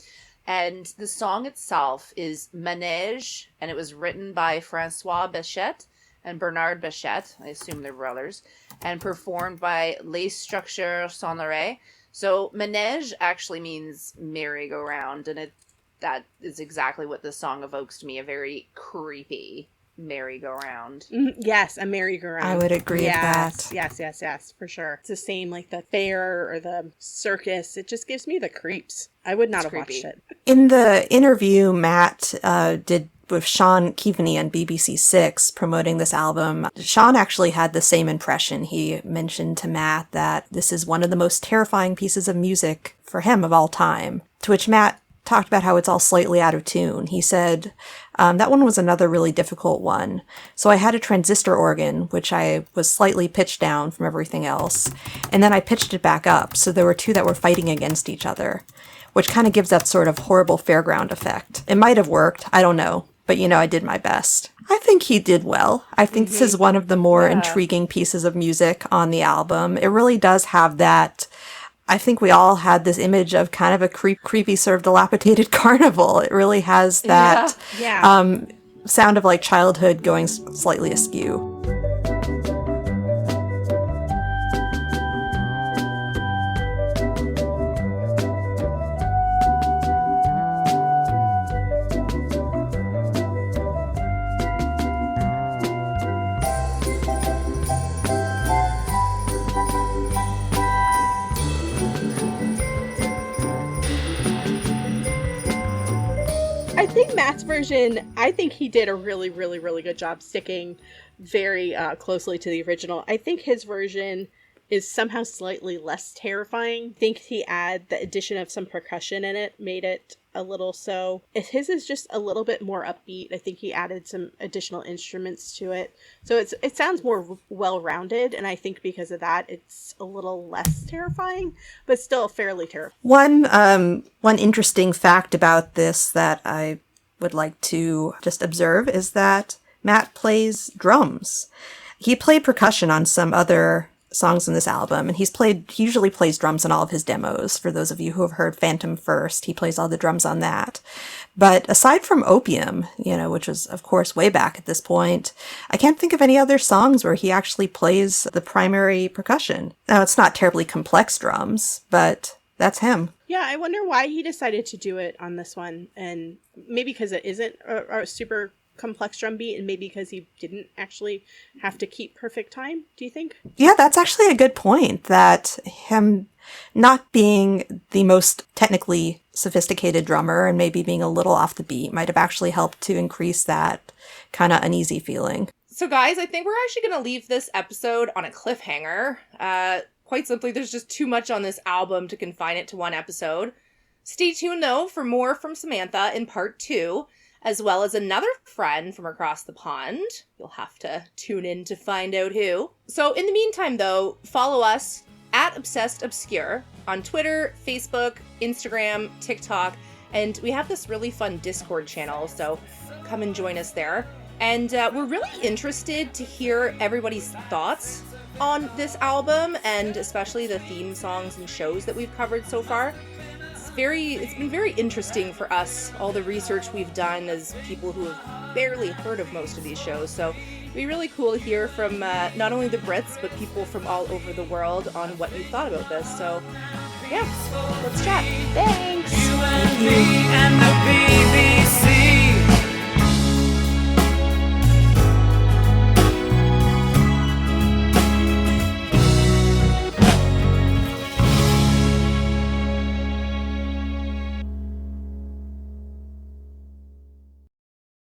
And the song itself is Manège, and it was written by Francois Béchet and Bernard Béchet, I assume they're brothers, and performed by Les Structures Sonores. So Manège actually means merry-go-round, and that is exactly what this song evokes to me, a very creepy merry-go-round. Yes, a merry-go-round. I would agree with that. Yes, for sure. It's the same like the fair or the circus. It just gives me the creeps. I would not have watched it. In the interview Matt did with Sean Keaveney on BBC Six promoting this album, Sean actually had the same impression. He mentioned to Matt that this is one of the most terrifying pieces of music for him of all time, to which Matt talked about how it's all slightly out of tune. He said, that one was another really difficult one. So I had a transistor organ, which I was slightly pitched down from everything else, and then I pitched it back up, so there were two that were fighting against each other, which kind of gives that sort of horrible fairground effect. It might have worked, I don't know, but I did my best. I think he did well. I think this is one of the more intriguing pieces of music on the album. It really does have that. I think we all had this image of kind of a creepy sort of dilapidated carnival. It really has that sound of like childhood going slightly askew. I think Matt's version, I think he did a really, really, really good job sticking very closely to the original. I think his version is somehow slightly less terrifying. I think the addition of some percussion in it made it a little so. His is just a little bit more upbeat. I think he added some additional instruments to it. So it sounds more well-rounded, and I think because of that, it's a little less terrifying, but still fairly terrifying. One interesting fact about this that I would like to just observe is that Matt plays drums. He played percussion on some other songs in this album, and he usually plays drums on all of his demos. For those of you who have heard Phantom First, he plays all the drums on that. But aside from Opium, which was of course way back at this point, I can't think of any other songs where he actually plays the primary percussion. Now, it's not terribly complex drums, but that's him. Yeah, I wonder why he decided to do it on this one, and maybe because it isn't a super complex drum beat, and maybe because he didn't actually have to keep perfect time, do you think? Yeah, that's actually a good point, that him not being the most technically sophisticated drummer and maybe being a little off the beat might have actually helped to increase that kind of uneasy feeling. So guys, I think we're actually going to leave this episode on a cliffhanger. Quite simply, there's just too much on this album to confine it to one episode. Stay tuned, though, for more from Samantha in part 2, as well as another friend from across the pond. You'll have to tune in to find out who. So in the meantime, though, follow us at Obsessed Obscure on Twitter, Facebook, Instagram, TikTok, and we have this really fun Discord channel, so come and join us there. And we're really interested to hear everybody's thoughts on this album, and especially the theme songs and shows that we've covered so far. It's been very interesting for us, all the research we've done as people who have barely heard of most of these shows. So it'd be really cool to hear from not only the Brits, but people from all over the world on what you thought about this. So yeah, let's chat. Thanks. You and me and the baby.